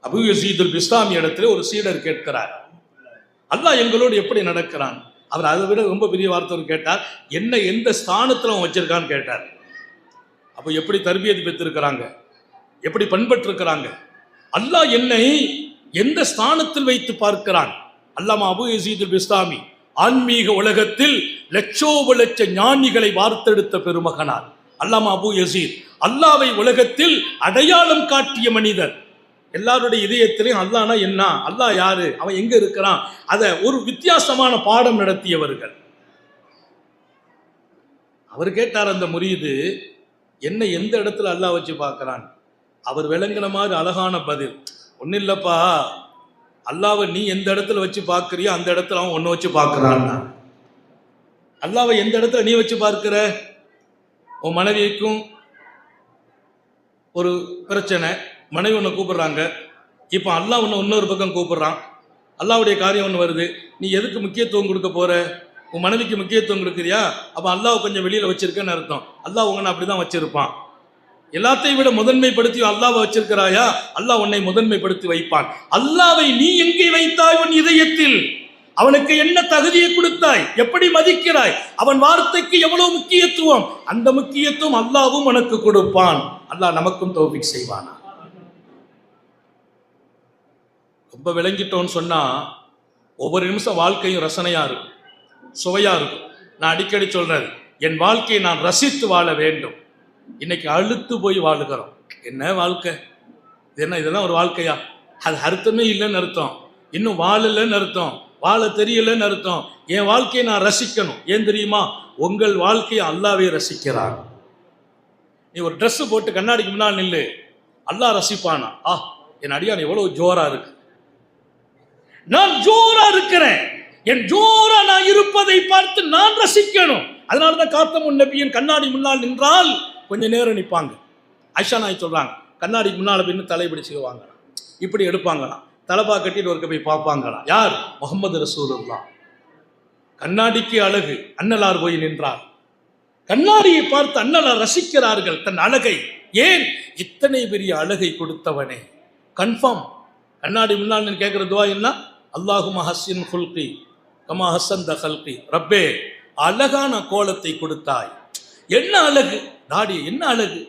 அபூ யஸீதுல் பிஸ்தாமி இடத்துல ஒரு சீடர் கேட்கிறார், அல்லாஹ் எங்களோடு எப்படி நடக்கிறான்? அவர் அதை விட ரொம்ப பெரிய வார்த்தை கேட்டார், என்ன எந்த ஸ்தானத்தில் அவன் வச்சிருக்கான்னு கேட்டார். அப்போ எப்படி தர்பியத் பெற்றிருக்கிறாங்க, எப்படி பண்பட்டிருக்கிறாங்க. அல்லாஹ் என்னை எந்த ஸ்தானத்தில் வைத்து பார்க்கிறான்? அல்லாமா அபூ யஸீதுல் பிஸ்தாமி ஆன்மீக உலகத்தில் லட்சோப லட்ச ஞானிகளை வார்த்தெடுத்த பெருமகனார் அல்லாமா அபூ யஸீத். அல்லாவை உலகத்தில் அடையாளம் காட்டிய மனிதர். எல்லாருடைய இதயத்திலையும் அல்லாஹ்னா என்ன, அல்லாஹ் யாரு, அவன் எங்க இருக்கிறான், அதை ஒரு வித்தியாசமான பாடம் நடத்தியவர்கள். அவர் கேட்டார், அந்த முரீது என்ன எந்த இடத்துல அல்லாஹ் வச்சு பார்க்கிறான்? அவர் விளங்கின மாதிரி அழகான பதில், ஒன்றும் இல்லைப்பா, அல்லாவை நீ எந்த இடத்துல வச்சு பார்க்கறியோ அந்த இடத்துல அவன் ஒன்று வச்சு பார்க்கறான். அல்லாவை எந்த இடத்துல நீ வச்சு பார்க்கிற? உன் மனைவிக்கும் ஒரு பிரச்சனை, மனைவி ஒன்று கூப்பிடுறாங்க, இப்போ அல்லாஹ் ஒன்று இன்னொரு பக்கம் கூப்பிடுறான், அல்லாவுடைய காரியம் ஒன்று வருது, நீ எதுக்கு முக்கியத்துவம் கொடுக்க போற? உன் மனைவிக்கு முக்கியத்துவம் கொடுக்குறியா? அப்போ அல்லாஹ் கொஞ்சம் வெளியில் வச்சிருக்கேன்னு அர்த்தம். அல்லாஹ் உங்களை அப்படிதான் வச்சிருப்பான். எல்லாத்தையும் விட முதன்மைப்படுத்தி அல்லாவை வச்சிருக்கிறாயா, அல்லாஹ் உன்னை முதன்மைப்படுத்தி வைப்பான். அல்லாவை நீ எங்கே வைத்தாய்? உன் இதயத்தில். அவனுக்கு என்ன தகுதியை கொடுத்தாய்? எப்படி மதிக்கிறாய்? அவன் வார்த்தைக்கு எவ்வளவு முக்கியத்துவம்? அந்த முக்கியத்துவம் அல்லாவும் உனக்கு கொடுப்பான். அல்லாஹ் நமக்கும் தௌஃபீக் செய்வானா. ரொம்ப விளங்கிட்டோன்னு சொன்னா ஒவ்வொரு நிமிஷம் வாழ்க்கையும் ரசனையா இருக்கும், சுவையா இருக்கும். நான் அடிக்கடி சொல்றது, என் வாழ்க்கையை நான் ரசித்து வாழ வேண்டும். இன்னைக்கு அழுத்து போய் வாழுகிறோம். என்ன வாழ்க்கை இது? என்ன இதெல்லாம் ஒரு வாழ்க்கையா? அது அர்த்தமே இல்லைன்னு அர்த்தம். இன்னும் வாழலன்னு அர்த்தம், வாழ தெரியலன்னு அர்த்தம். என் வாழ்க்கையை நான் ரசிக்கணும். ஏன் தெரியுமா? உங்கள் வாழ்க்கையை அல்லாவே ரசிக்கிறான். நீ ஒரு ட்ரெஸ் போட்டு கண்ணாடிக்கு முன்னால் நில்லு, அல்லாஹ் ரசிப்பானா? என் அடியான் எவ்வளவு ஜோரா இருக்கு, நான் ஜோரா இருக்கிறேன், என் ஜோரா நான் இருப்பதை பார்த்து நான் ரசிக்கணும். அதனாலதான் காத்தமுன் நபியின் கண்ணாடி முன்னால் நின்றால் கொஞ்ச நேரம் நிற்பாங்க. ஐஷா நாய் சொல்றாங்க, கண்ணாடிக்கு முன்னால பின்னு தலை பிடிச்சுக்குவாங்க, இப்படி எடுப்பாங்களாம், தலைப்பா கட்டிட்டு ஒருக்க போய் பார்ப்பாங்களாம். யார்? முகமது ரசூலுல்லாஹ். கண்ணாடிக்கு அழகு, அன்னலார் போய் நின்றார். கண்ணாடியை பார்த்து அன்னலார் ரசிக்கிறார்கள் தன் அழகை. ஏன்? இத்தனை பெரிய அழகை கொடுத்தவனே. கன்ஃபார்ம் கண்ணாடி முன்னால் கேட்கிற துவா என்ன? அல்லாஹும்ம ஹஸ்ஸின் குல்கி கமா ஹஸ்ஸன்த கல்கி. ரப்பே, அழகான கோலத்தை கொடுத்தாய். என்ன அழகு! தாடி என்ன அழகு,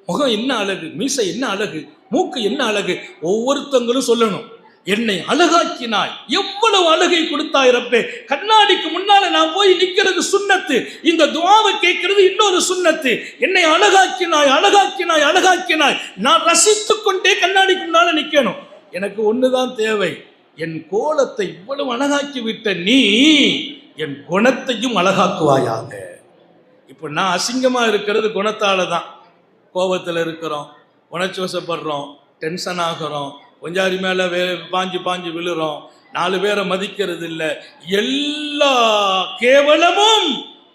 முகம் என்ன அழகு, மீசை என்ன அழகு, மூக்கு என்ன அழகு. ஒவ்வொருத்தங்களும் சொல்லணும், என்னை அழகாக்கினாய், எவ்வளவு அழகை கொடுத்தாய் ரப்பே. கண்ணாடிக்கு முன்னால நான் போய் நிற்கிறது சுன்னத்து, இந்த துஆவை கேட்கிறது இன்னொரு சுன்னத்து. என்னை அழகாக்கினாய், அழகாக்கினாய், அழகாக்கினாய். நான் ரசித்துக் கொண்டே கண்ணாடிக்கு முன்னால நிற்கணும். எனக்கு ஒண்ணுதான் தேவை, என் கோலத்தை இவ்வளவு அழகாக்கி விட்ட நீ என் குணத்தையும் அழகாக்குவாயாக. இப்போ நான் அசிங்கமா இருக்கிறது குணத்தால தான். கோபத்தில் இருக்கிறோம், உணர்ச்சி வசப்படுறோம், டென்ஷன் ஆகிறோம், கொஞ்சாரி மேலே பாஞ்சு பாஞ்சு விழுறோம், 4 பேரை மதிக்கிறது இல்லை. எல்லா கேவலமும்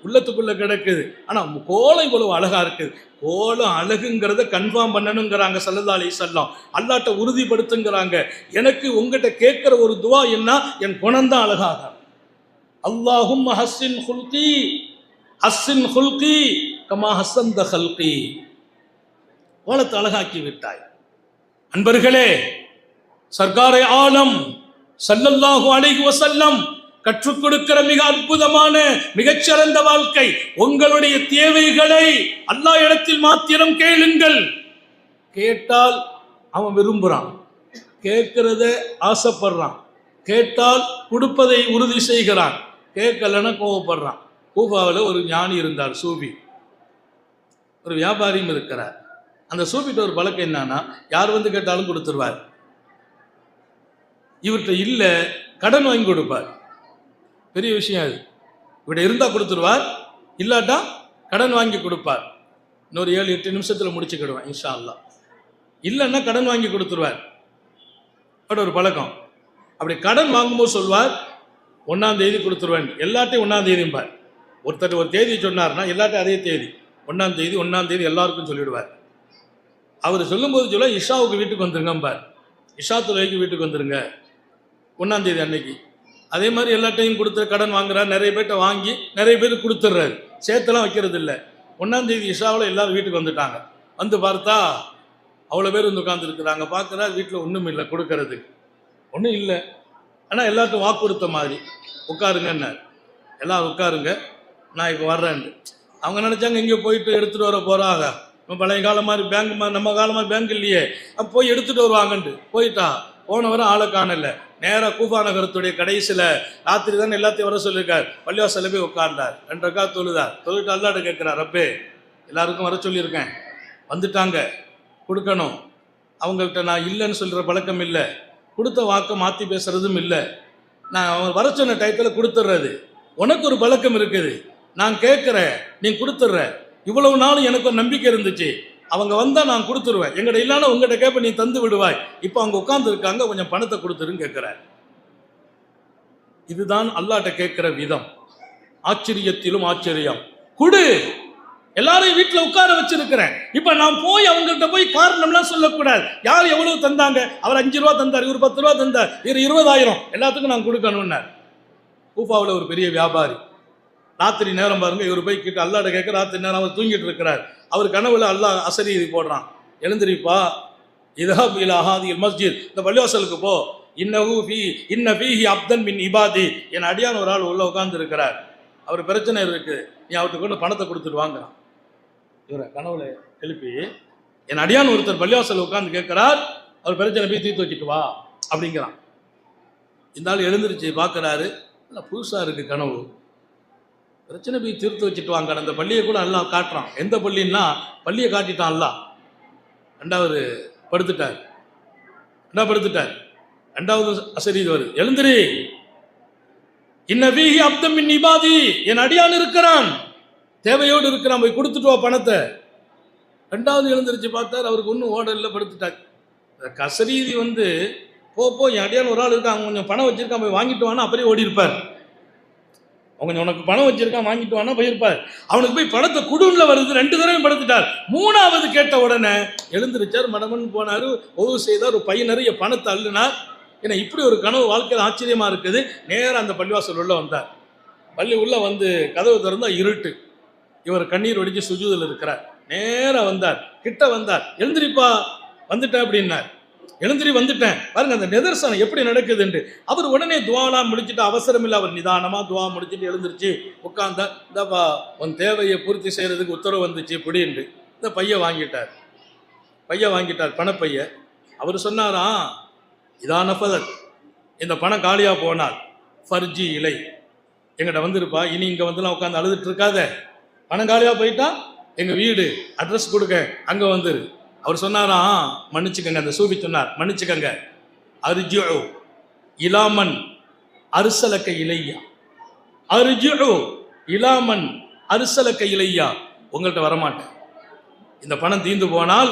உள்ளத்துக்குள்ள கிடக்குது. ஆனால் கோலம் இவ்வளவு அழகா இருக்குது. கோலம் அழகுங்கிறத கன்ஃபார்ம் பண்ணணுங்கிறாங்க ஸல்லல்லாஹு அலைஹி வஸல்லம். அல்லாஹ்ட்ட உறுதிப்படுத்துங்கிறாங்க. எனக்கு உங்ககிட்ட கேட்கிற ஒரு துவா என்ன? என் குணம்தான் அழகாக. அல்லாஹும்ம ஹஸ்ஸின் குல்கி ஹஸ்ஸின் குல்கி கமா ஹஸ்ஸன்த கல்கி. கோலத்தை அழகாக்கி விட்டாய். அன்பர்களே, சர்க்காரே ஆலம் ஸல்லல்லாஹு அலைஹி வஸல்லம் கற்றுக் கொடுக்கிற மிக அற்புதமான மிகச்சிறந்த வாழ்க்கை. உங்களுடைய தேவைகளை அல்லாஹ் இடத்தில் மாத்திரம் கேளுங்கள். கேட்டால் அவன் விரும்புறான், கேட்கிறத ஆசைப்படுறான், கேட்டால் கொடுப்பதை உறுதி செய்கிறான், கேட்கலன்னா கோவப்படுறான். கூஃபாவில் ஒரு ஞானி இருந்தார், சூஃபி. ஒரு வியாபாரியும் இருக்கிறார். அந்த சூஃபிட்ட ஒரு பழக்கம் என்னன்னா, யார் வந்து கேட்டாலும் கொடுத்துருவார். இவர்கிட்ட இல்லை, கடன் வாங்கி கொடுப்பார். பெரிய விஷயம் அது. இவர்கிட்ட இருந்தால் கொடுத்துருவார், இல்லாட்டா கடன் வாங்கி கொடுப்பார். இன்னொரு 7-8 நிமிஷத்தில் முடிச்சுக்கிடுவேன் இன்ஷா அல்லாஹ். இல்லைன்னா கடன் வாங்கி கொடுத்துருவார். அப்படி ஒரு பழக்கம். அப்படி கடன் வாங்கும்போது சொல்வார், 1ஆம் தேதி கொடுத்துருவேன். எல்லாத்தையும் 1ஆம் தேதிம்பார். ஒருத்தர் ஒரு தேதி சொன்னார்னா எல்லாத்தையும் அதே தேதி, 1ஆம் தேதி எல்லாருக்கும் சொல்லிவிடுவார். அவர் சொல்லும்போது சொல்ல, இஷாவுக்கு வீட்டுக்கு வந்துருங்கம்பார். இஷா தொழுகைக்கு வீட்டுக்கு வந்துருங்க 1ஆம் தேதி அன்னைக்கு. அதே மாதிரி எல்லாத்தையும் கொடுத்து கடன் வாங்குறாரு. நிறைய பேர்கிட்ட வாங்கி நிறைய பேர் கொடுத்துட்றாரு. சேர்த்தெல்லாம் வைக்கிறது இல்லை. 1ஆம் தேதி இஷாவில் எல்லாரும் வீட்டுக்கு வந்துட்டாங்க. வந்து பார்த்தா அவ்வளோ பேர் வந்து உட்காந்துருக்குறாங்க. பார்க்குறா, வீட்டில் ஒன்றும் இல்லை, கொடுக்கறதுக்கு ஒன்றும் இல்லை. ஆனால் எல்லாத்தையும் வாக்கு கொடுத்த மாதிரி உட்காருங்கன்னார். எல்லோரும் உட்காருங்க, நான் இப்போ வர்றேன்னு. அவங்க நினச்சாங்க இங்கே போயிட்டு எடுத்துகிட்டு வர போகிறாங்க. நம்ம பழைய காலம் மாதிரி பேங்க் மாதிரி, நம்ம காலம் மாதிரி பேங்க் இல்லையே, அப்போ போய் எடுத்துகிட்டு வருவாங்கன்ட்டு போயிட்டா. போனவரை ஆளை காணல. நேராக கூஃபா நகரத்துடைய கடைசியில் ராத்திரி தானே எல்லாத்தையும் வர சொல்லியிருக்கார். பள்ளிவாசல்ல போய் உட்கார்ந்தார். 2 ரக்காத் தொழுதார். தொழுட்டு அல்லாஹ்ட்ட கேட்குறார், ரப்பே எல்லாருக்கும் வர சொல்லியிருக்கேன், வந்துட்டாங்க, கொடுக்கணும். அவங்கள்ட்ட நான் இல்லைன்னு சொல்கிற பழக்கம் இல்லை, கொடுத்த வாக்கை மாற்றி பேசுறதும் இல்லை. நான் அவன் வர சொன்ன டயத்தில் கொடுத்துட்றது. உனக்கு ஒரு பழக்கம் இருக்குது, நான் கேட்குறேன், நீ கொடுத்துட்ற. இவ்வளவு நாளும் எனக்கு ஒரு நம்பிக்கை இருந்துச்சு, அவங்க வந்தால் நான் கொடுத்துருவேன். எங்கிட்ட இல்லைன்னா உங்கள்கிட்ட கேட்ப, நீ தந்து விடுவாய். இப்போ அவங்க உட்கார்ந்து இருக்காங்க, கொஞ்சம் பணத்தை கொடுத்துருன்னு கேட்குறாரு. இதுதான் அல்லாஹ்ட்ட கேட்கிற விதம். ஆச்சரியத்திலும் ஆச்சரியம். குடு, எல்லாரையும் வீட்டுல உட்கார வச்சிருக்கிறேன். இப்ப நான் போய் அவங்கள்ட்ட போய் காரணம்லாம் சொல்லக்கூடாது. யார் எவ்வளவு தந்தாங்க, அவர் 5 ரூபா தந்தார், இவர் 10 ரூபா தந்தார், இவர் 20,000, எல்லாத்துக்கும் நான் கொடுக்கணும்னார். கூஃபாவில் ஒரு பெரிய வியாபாரி. ராத்திரி நேரம் பாருங்க, இவர் போய் கிட்ட அல்லாஹ்ட்ட கேட்க, ராத்திரி நேரம் அவர் தூங்கிட்டு இருக்கிறார். அவர் கனவுல அல்லாஹ் அசரி போடுறான், எழுந்திரிப்பா, இதஹப் இலா ஹாதில் மஸ்ஜித், இந்த பள்ளிவாசலுக்கு போ, இன்ன ஃபீஹி அப்தன் மின் இபாதி, என் அடியான் ஒரு ஆள் உள்ள உட்கார்ந்து இருக்கிறார், அவர் பிரச்சனை இருக்கு, நீ அவர்கிட்ட கொண்டு பணத்தை கொடுத்துட்டு வாங்குறான். இவரை கனவுல எழுப்பி, என் அடியான் ஒருத்தர் பள்ளிவாசல் உட்கார்ந்து கேட்கிறார், அவர் பிரச்சனை போய் தீர்த்து வச்சுட்டு வா அப்படிங்கிறான். இந்த ஆள் எழுந்திருச்சு பார்க்கிறாரு, புதுசா இருக்கு கனவு, பிரச்சனை போய் தீர்த்து வச்சுட்டு வாங்க. அந்த பள்ளியை கூட எல்லாம் காட்டுறான். எந்த பள்ளின்னா பள்ளியை காட்டிட்டான் எல்லாம். ரெண்டாவது படுத்துட்டார். ரெண்டாவது அசரி வருது, எழுந்திரி, இன்ன ஃபீஹி அப்தன் மின் இபாதி, என் அடியான் இருக்கிறான், தேவையோடு இருக்கிறான், போய் கொடுத்துட்டு வா பணத்தை. ரெண்டாவது எழுந்திருச்சு பார்த்தார், அவருக்கு ஒன்றும் ஓடல, படுத்துட்டார். கசரீதி போ என் அடியான் ஒரு ஆள் இருக்கான், அவங்க கொஞ்சம் பணம் வச்சிருக்கான், போய் வாங்கிட்டு வானா அப்படியே ஓடி இருப்பார். அவங்க உனக்கு பணம் வச்சிருக்கான், வாங்கிட்டு வானா போயிருப்பார். அவனுக்கு போய் பணத்தை குடும்பல வருது, 2 தடவை படுத்துட்டார். 3வது கேட்ட உடனே எழுந்திருச்சார், மடமன் போனாரு, ஒவ்வொரு செய்தார், ஒரு பை நிறைய பணத்தை அள்ளினார். ஏன்னா இப்படி ஒரு கனவு வாழ்க்கையில் ஆச்சரியமா இருக்குது. நேரம் அந்த பள்ளிவாசல் உள்ள வந்தார். பள்ளி உள்ள கதவு திறந்தா இருட்டு. இவர் கண்ணீர் வடிச்சு சுஜூதில் இருக்கிறார். நேரம் வந்தார், கிட்ட வந்தார், எழுந்திரிப்பா, வந்துட்டேன் அப்படின்னார். எழுந்திரி, வந்துட்டேன். பாருங்க அந்த நிதர்சனம் எப்படி நடக்குதுன்னு. அவர் உடனே துவாலாம் முடிச்சுட்டு, அவசரம் இல்லை, அவர் நிதானமா துவா முடிச்சுட்டு எழுந்திருச்சு உட்கார்ந்தார். இந்தப்பா உன் தேவையை பூர்த்தி செய்யறதுக்கு உத்தரவு வந்துச்சு இப்படின்னு இந்த பைய வாங்கிட்டார். பணப்பைய. அவர் சொன்னாராம், இதான ஃபதத், இந்த பணம் காலியா போனால் ஃபர்ஜி இலை, எங்கிட்ட வந்திருப்பா, இனி இங்க வந்துலாம் உட்காந்து அழுதுட்டு இருக்காத, பணம் காலியா போயிட்டா எங்க வீடு அட்ரஸ் கொடுக்க, அங்க வந்துரு. அவர் சொன்னாராம், மன்னிச்சுக்கங்க, அந்த சூஃபி சொன்னார், மன்னிச்சுக்கங்க, அர்ஜிஉ இலாமன் அர்சலக இலையா, அர்ஜிஉ இலாமன் அர்சலக இலையா, உங்கள்கிட்ட வரமாட்டேன். இந்த பணம் தீந்து போனால்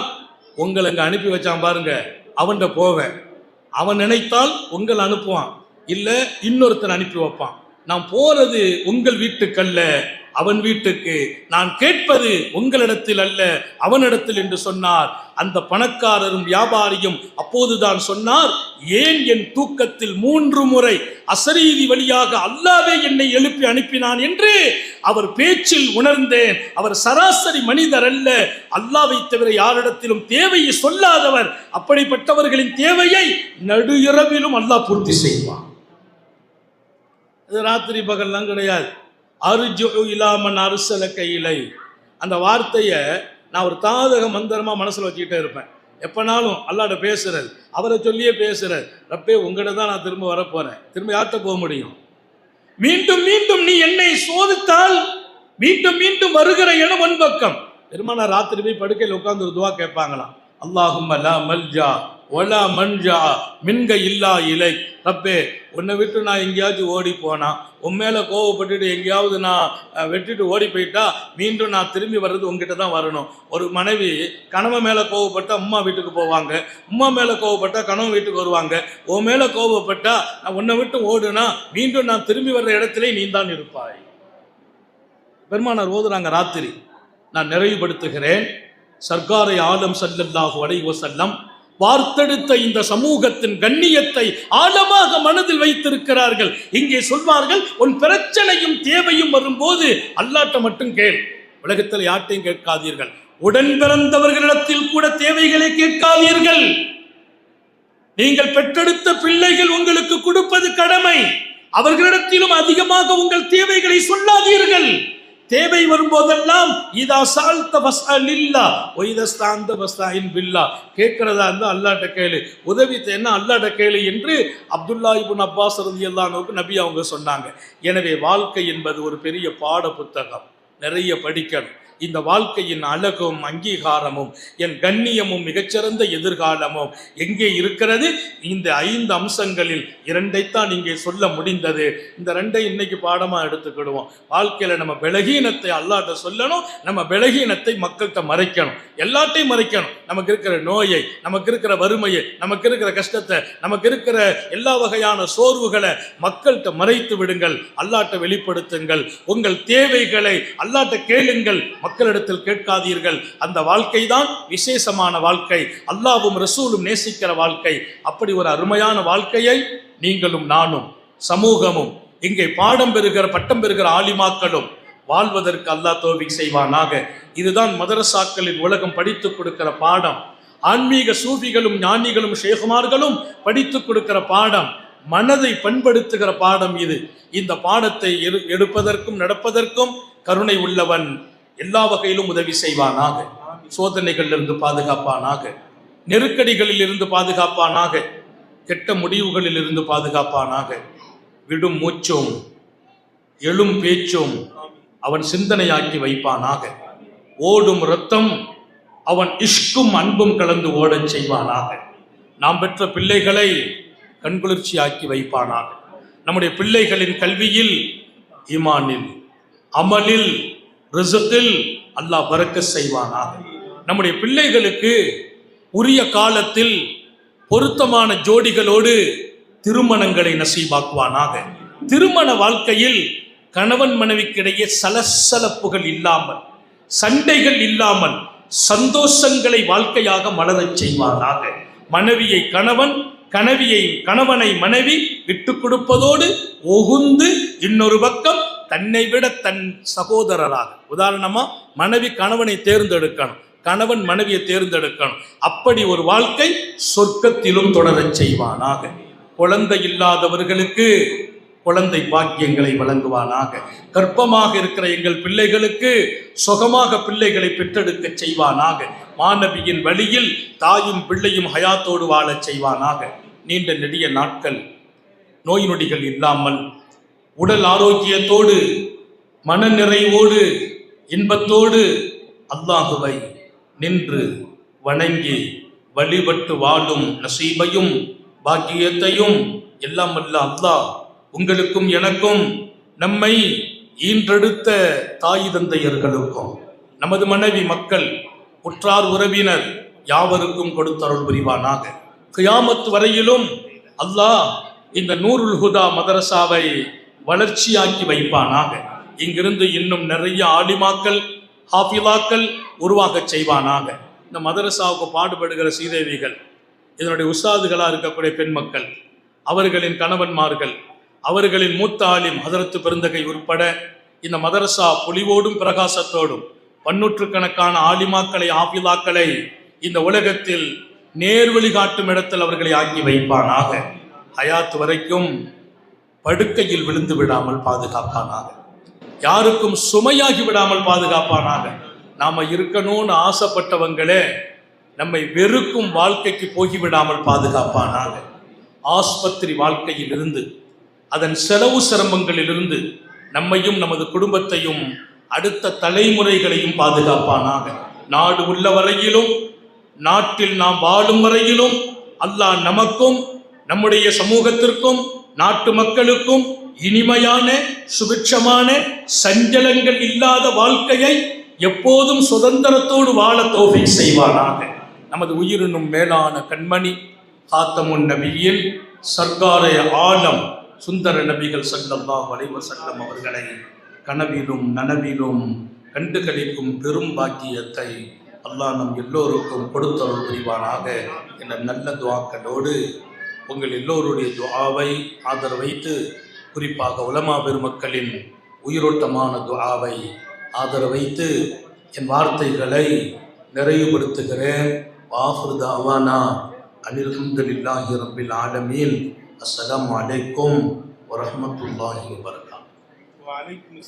உங்களை அங்க அனுப்பி வச்சான் பாருங்க, அவன்கிட்ட போவேன். அவன் நினைத்தால் உங்களை அனுப்புவான், இல்ல இன்னொருத்தன் அனுப்பி வைப்பான். நான் போறது உங்கள் வீட்டுக்கல்ல, அவன் வீட்டுக்கு. நான் கேட்பது உங்களிடத்தில் அல்ல, அவனிடத்தில் என்று சொன்னார். அந்த பணக்காரரும் வியாபாரியும் அப்போதுதான் சொன்னார், ஏன் என் தூக்கத்தில் 3 முறை அசரீதி வழியாக அல்லாவே என்னை எழுப்பி அனுப்பினான் என்று அவர் பேச்சில் உணர்ந்தேன். அவர் சராசரி மனிதர் அல்ல, அல்லாவை தவிர யாரிடத்திலும் தேவையை சொல்லாதவர். அப்படிப்பட்டவர்களின் தேவையை நடு இரவிலும் அல்லாஹ் பூர்த்தி செய்வான். இது ராத்திரி பகல்லாம் கிடையாது. அர்ஜுஉ இலாமன் அர்சலக இலை, அந்த வார்த்தையை நான் ஒரு தாதக மந்திரமா மனசுல வச்சுக்கிட்டே இருப்பேன். எப்பனாலும் அல்லாஹ்ட்ட பேசுறது, அவரை சொல்லியே பேசுறது. ரப்பே உங்கள்கிட்ட தான் நான் திரும்ப வரப்போறேன், திரும்ப யார்கிட்ட போக முடியும்? மீண்டும் மீண்டும் நீ என்னை சோதித்தால் மீண்டும் மீண்டும் வருகிற இடம் உன் பக்கம். பெருமானார் ராத்திரி போய் படுக்கையில் உட்கார்ந்து ஒரு துவா கேட்பாங்களாம், அல்லாஹும்ம லா மல்ஜா வலா மன்ஜா மின்க இல்லா இலை. ரப்பே, உன்னை விட்டு நான் எங்கேயாச்சும் ஓடி போனா, உன் மேல கோவப்பட்டுட்டு எங்கேயாவது நான் வெட்டிட்டு ஓடி போயிட்டா மீண்டும் நான் திரும்பி வர்றது உங்ககிட்ட தான் வரணும். ஒரு மனைவி கணவன் மேல கோவப்பட்டா அம்மா வீட்டுக்கு போவாங்க, அம்மா மேல கோவப்பட்டா கணவன் வீட்டுக்கு வருவாங்க. உன் மேல கோவப்பட்டா நான் உன்னை விட்டு ஓடுனா மீண்டும் நான் திரும்பி வர்ற இடத்துல நீ தான் இருப்பாய். பெருமானார் ஓதுறாங்க ராத்திரி. நான் நிறைவுபடுத்துகிறேன். சர்க்காரை ஆலம் ஸல்லல்லாஹு அலைஹி வஸல்லம் வார்த்தெடுத்த இந்த சமூகத்தின் கண்ணியத்தை ஆழமாக மனதில் வைத்திருக்கிறார்கள். இங்கே சொல்வார்கள், உன் பிரச்சனையும் தேவையும் வரும்போது அல்லாஹ்ட்ட மட்டும் கேள், உலகத்தில் யார்ட்டையும் கேட்காதீர்கள். உடன் பிறந்தவர்களிடத்தில் கூட தேவைகளை கேட்காதீர்கள். நீங்கள் பெற்றெடுத்த பிள்ளைகள் உங்களுக்கு கொடுப்பது கடமை, அவர்களிடத்திலும் அதிகமாக உங்கள் தேவைகளை சொல்லாதீர்கள். தேவை வரும்போதெல்லாம் இதா சால்த ஃபஸ்அலில்லா வ இதா ஸ்தஅந்த ஃபஸ்தஇன் பில்லா, கேட்கிறதா இருந்தா அல்லாஹ்ட்ட கேளு, உதவி தேன்னா அல்லாஹ்ட்ட கேளு என்று அப்துல்லாஹ் இப்னு அப்பாஸ் ரலியல்லாஹு அன்ஹுக்கு நபி அவங்க சொன்னாங்க. எனவே வாழ்க்கை என்பது ஒரு பெரிய பாட புத்தகம், நிறைய படிக்கணும். இந்த வாழ்க்கையின் அழகும் அங்கீகாரமும் என் கண்ணியமும் மிகச்சிறந்த எதிர்காலமும் எங்கே இருக்கிறது? இந்த 5 அம்சங்களில் 2ஐத்தான் இங்கே சொல்ல முடிந்தது. இந்த 2ஐ இன்னைக்கு பாடமா எடுத்துக்கிடுவோம். வாழ்க்கையில நம்ம பலகீனத்தை அல்லாஹ்ட்ட சொல்லணும், நம்ம பலகீனத்தை மக்கள்கிட்ட மறைக்கணும், எல்லாத்தையும் மறைக்கணும். நமக்கு இருக்கிற நோயை, நமக்கு இருக்கிற வறுமையை, நமக்கு இருக்கிற கஷ்டத்தை, நமக்கு இருக்கிற எல்லா வகையான சோர்வுகளை மக்கள்கிட்ட மறைத்து விடுங்கள், அல்லாஹ்ட்ட வெளிப்படுத்துங்கள். உங்கள் தேவைகளை அல்லாஹ்ட்ட கேளுங்கள், மக்களிடத்தில் கேட்காதீர்கள். அந்த வாழ்க்கை தான் விசேஷமான வாழ்க்கை, அல்லாஹ்வும் ரசூலும் நேசிக்கிற வாழ்க்கை. அப்படி ஒரு அருமையான வாழ்க்கையை நீங்களும் நானும் சமூகமும் இங்கே பாடம் பெறுகிற பட்டம் பெறுகிற ஆலிமாக்களும் வாழ்வதற்கு அல்லாஹ் தௌஃபீக் செய்வானாக. இதுதான் மதரசாக்களின் உலகம் படித்துக் கொடுக்கிற பாடம். ஆன்மீக சூஃபிகளும் ஞானிகளும் ஷேகுமார்களும் படித்துக் கொடுக்கிற பாடம், மனதை பண்படுத்துகிற பாடம் இது. இந்த பாடத்தை எடுப்பதற்கும் நடப்பதற்கும் கருணை உள்ளவன் எல்லா வகையிலும் உதவி செய்வானாக. சோதனைகளில் இருந்து பாதுகாப்பானாக, நெருக்கடிகளில் இருந்து பாதுகாப்பானாக, கெட்ட முடிவுகளில் இருந்து பாதுகாப்பானாக. விடும் மூச்சும் எழும் பேச்சும் அவன் சிந்தனையாக்கி வைப்பானாக. ஓடும் இரத்தம் அவன் இஷ்கும் அன்பும் கலந்து ஓடச் செய்வானாக. நாம் பெற்ற பிள்ளைகளை கண்குளிர்ச்சியாக்கி வைப்பானாக. நம்முடைய பிள்ளைகளின் கல்வியில், ஈமானில், அமலில், ரிஸ்கில் அல்லாஹ் பரக்கத் செய்வானாக. நம்முடைய பிள்ளைகளுக்கு உரிய காலத்தில் பொருத்தமான ஜோடிகளோடு திருமணங்களை நசீபாக்குவானாக. திருமண வாழ்க்கையில் கணவன் மனைவிக்கிடையே சலசலப்புகள் இல்லாமல், சண்டைகள் இல்லாமல் சந்தோஷங்களை வாழ்க்கையாக மலரச் செய்வானாக. மனைவியை கணவன், கணவனை மனைவி விட்டு கொடுப்பதோடு ஒகுந்து இன்னொரு பக்கம் தன்னை விட தன் சகோதரராக, உதாரணமா மனைவி கணவனை தேர்ந்தெடுக்கணும், கணவன் மனைவியை தேர்ந்தெடுக்கணும். அப்படி ஒரு வாழ்க்கை சொர்க்கத்திலும் தொடரச் செய்வானாக. குழந்தை இல்லாதவர்களுக்கு குழந்தை பாக்கியங்களை வழங்குவானாக. கர்ப்பமாக இருக்கிற எங்கள் பிள்ளைகளுக்கு சுகமாக பிள்ளைகளை பெற்றெடுக்க செய்வானாக. மாணவியின் வழியில் தாயும் பிள்ளையும் ஹயாத்தோடு வாழச் செய்வானாக. நீண்ட நெடிய நாட்கள் நோய் நொடிகள் இல்லாமல் உடல் ஆரோக்கியத்தோடு மன நிறைவோடு இன்பத்தோடு அல்லாஹுவை நின்று வணங்கி வழிபட்டு வாழும் நசீபையும் பாக்கியத்தையும் எல்லாம் வல்ல அல்லாஹ் உங்களுக்கும் எனக்கும், நம்மை ஈன்றெடுத்த தாய் தந்தையர்களுக்கும், நமது மனைவி மக்கள் உற்றார் உறவினர் யாவருக்கும் கொடுத்தருள் புரிவானாக. கியாமத் வரையிலும் அல்லாஹ் இந்த நூருல் ஹுதா மதரசாவை வளர்ச்சியாக்கி வைப்பானாக. இங்கிருந்து இன்னும் நிறைய ஆலிமாக்கள், ஹாஃபிலாக்கள் உருவாக செய்வானாக. இந்த மதரசாவுக்கு பாடுபடுகிற சீதேவிகள், இதனுடைய உஸ்தாதுகளாக இருக்கக்கூடிய பெண் மக்கள், அவர்களின் கணவன்மார்கள், அவர்களின் மூத்த ஆலிம் ஹதரத்து பெருந்தகை உட்பட இந்த மதரசா பொலிவோடும் பிரகாசத்தோடும் பன்னூற்றுக்கணக்கான ஆலிமாக்களை, ஆபிலாக்களை இந்த உலகத்தில் நேர்வழி காட்டும் இடத்தில் அவர்களை ஆக்கி வைப்பானாக. ஹயாத் வரைக்கும் படுக்கையில் விழுந்து விடாமல் பாதுகாப்பானாக. யாருக்கும் சுமையாகி விடாமல் பாதுகாப்பானாக. நாம இருக்கணும்னு ஆசைப்பட்டவங்களே நம்மை வெறுக்கும் வாழ்க்கைக்கு போகிவிடாமல் பாதுகாப்பானாக. ஆஸ்பத்திரி வாழ்க்கையில் இருந்து, அதன் செலவு சிரமங்களிலிருந்து நம்மையும் நமது குடும்பத்தையும் அடுத்த தலைமுறைகளையும் பாதுகாப்பானாக. நாடு உள்ள வரையிலும், நாட்டில் நாம் வாழும் வரையிலும் அல்லாஹ் நமக்கும் நம்முடைய சமூகத்திற்கும் நாட்டு மக்களுக்கும் இனிமையான சுபிட்சமான சஞ்சலங்கள் இல்லாத வாழ்க்கையை எப்போதும் சுதந்திரத்தோடு வாழ தௌஃபீக் செய்வானாக. நமது உயிரினும் மேலான கண்மணி காத்தமுன் நபியில் சர்க்காரே ஆலம் சுந்தர நபிகள் ஸல்லல்லாஹு அலைஹி வஸல்லம் அவர்களை கனவிலும் நனவிலும் கண்டுகளிக்கும் பெரும் பாக்கியத்தை அல்லாஹ் நம் எல்லோருக்கும் கொடுத்தருள் புரிவானாக என்ற நல்ல துஆக்களோடு உங்கள் எல்லோருடைய துஆவை ஆதரவைத்து, குறிப்பாக உலமா பெருமக்களின் உயிரோட்டமான துஆவை ஆதரவைத்து என் வார்த்தைகளை நிறைவுபடுத்துகிறேன். வாஃபிரு தஅவானா அனில் ஹம்துலில்லாஹி ரப்பில் ஆலமீன். அஸ்ஸலாமு அலைக்கும் வரஹ்மத்துல்லாஹி வபரகாத்துஹு.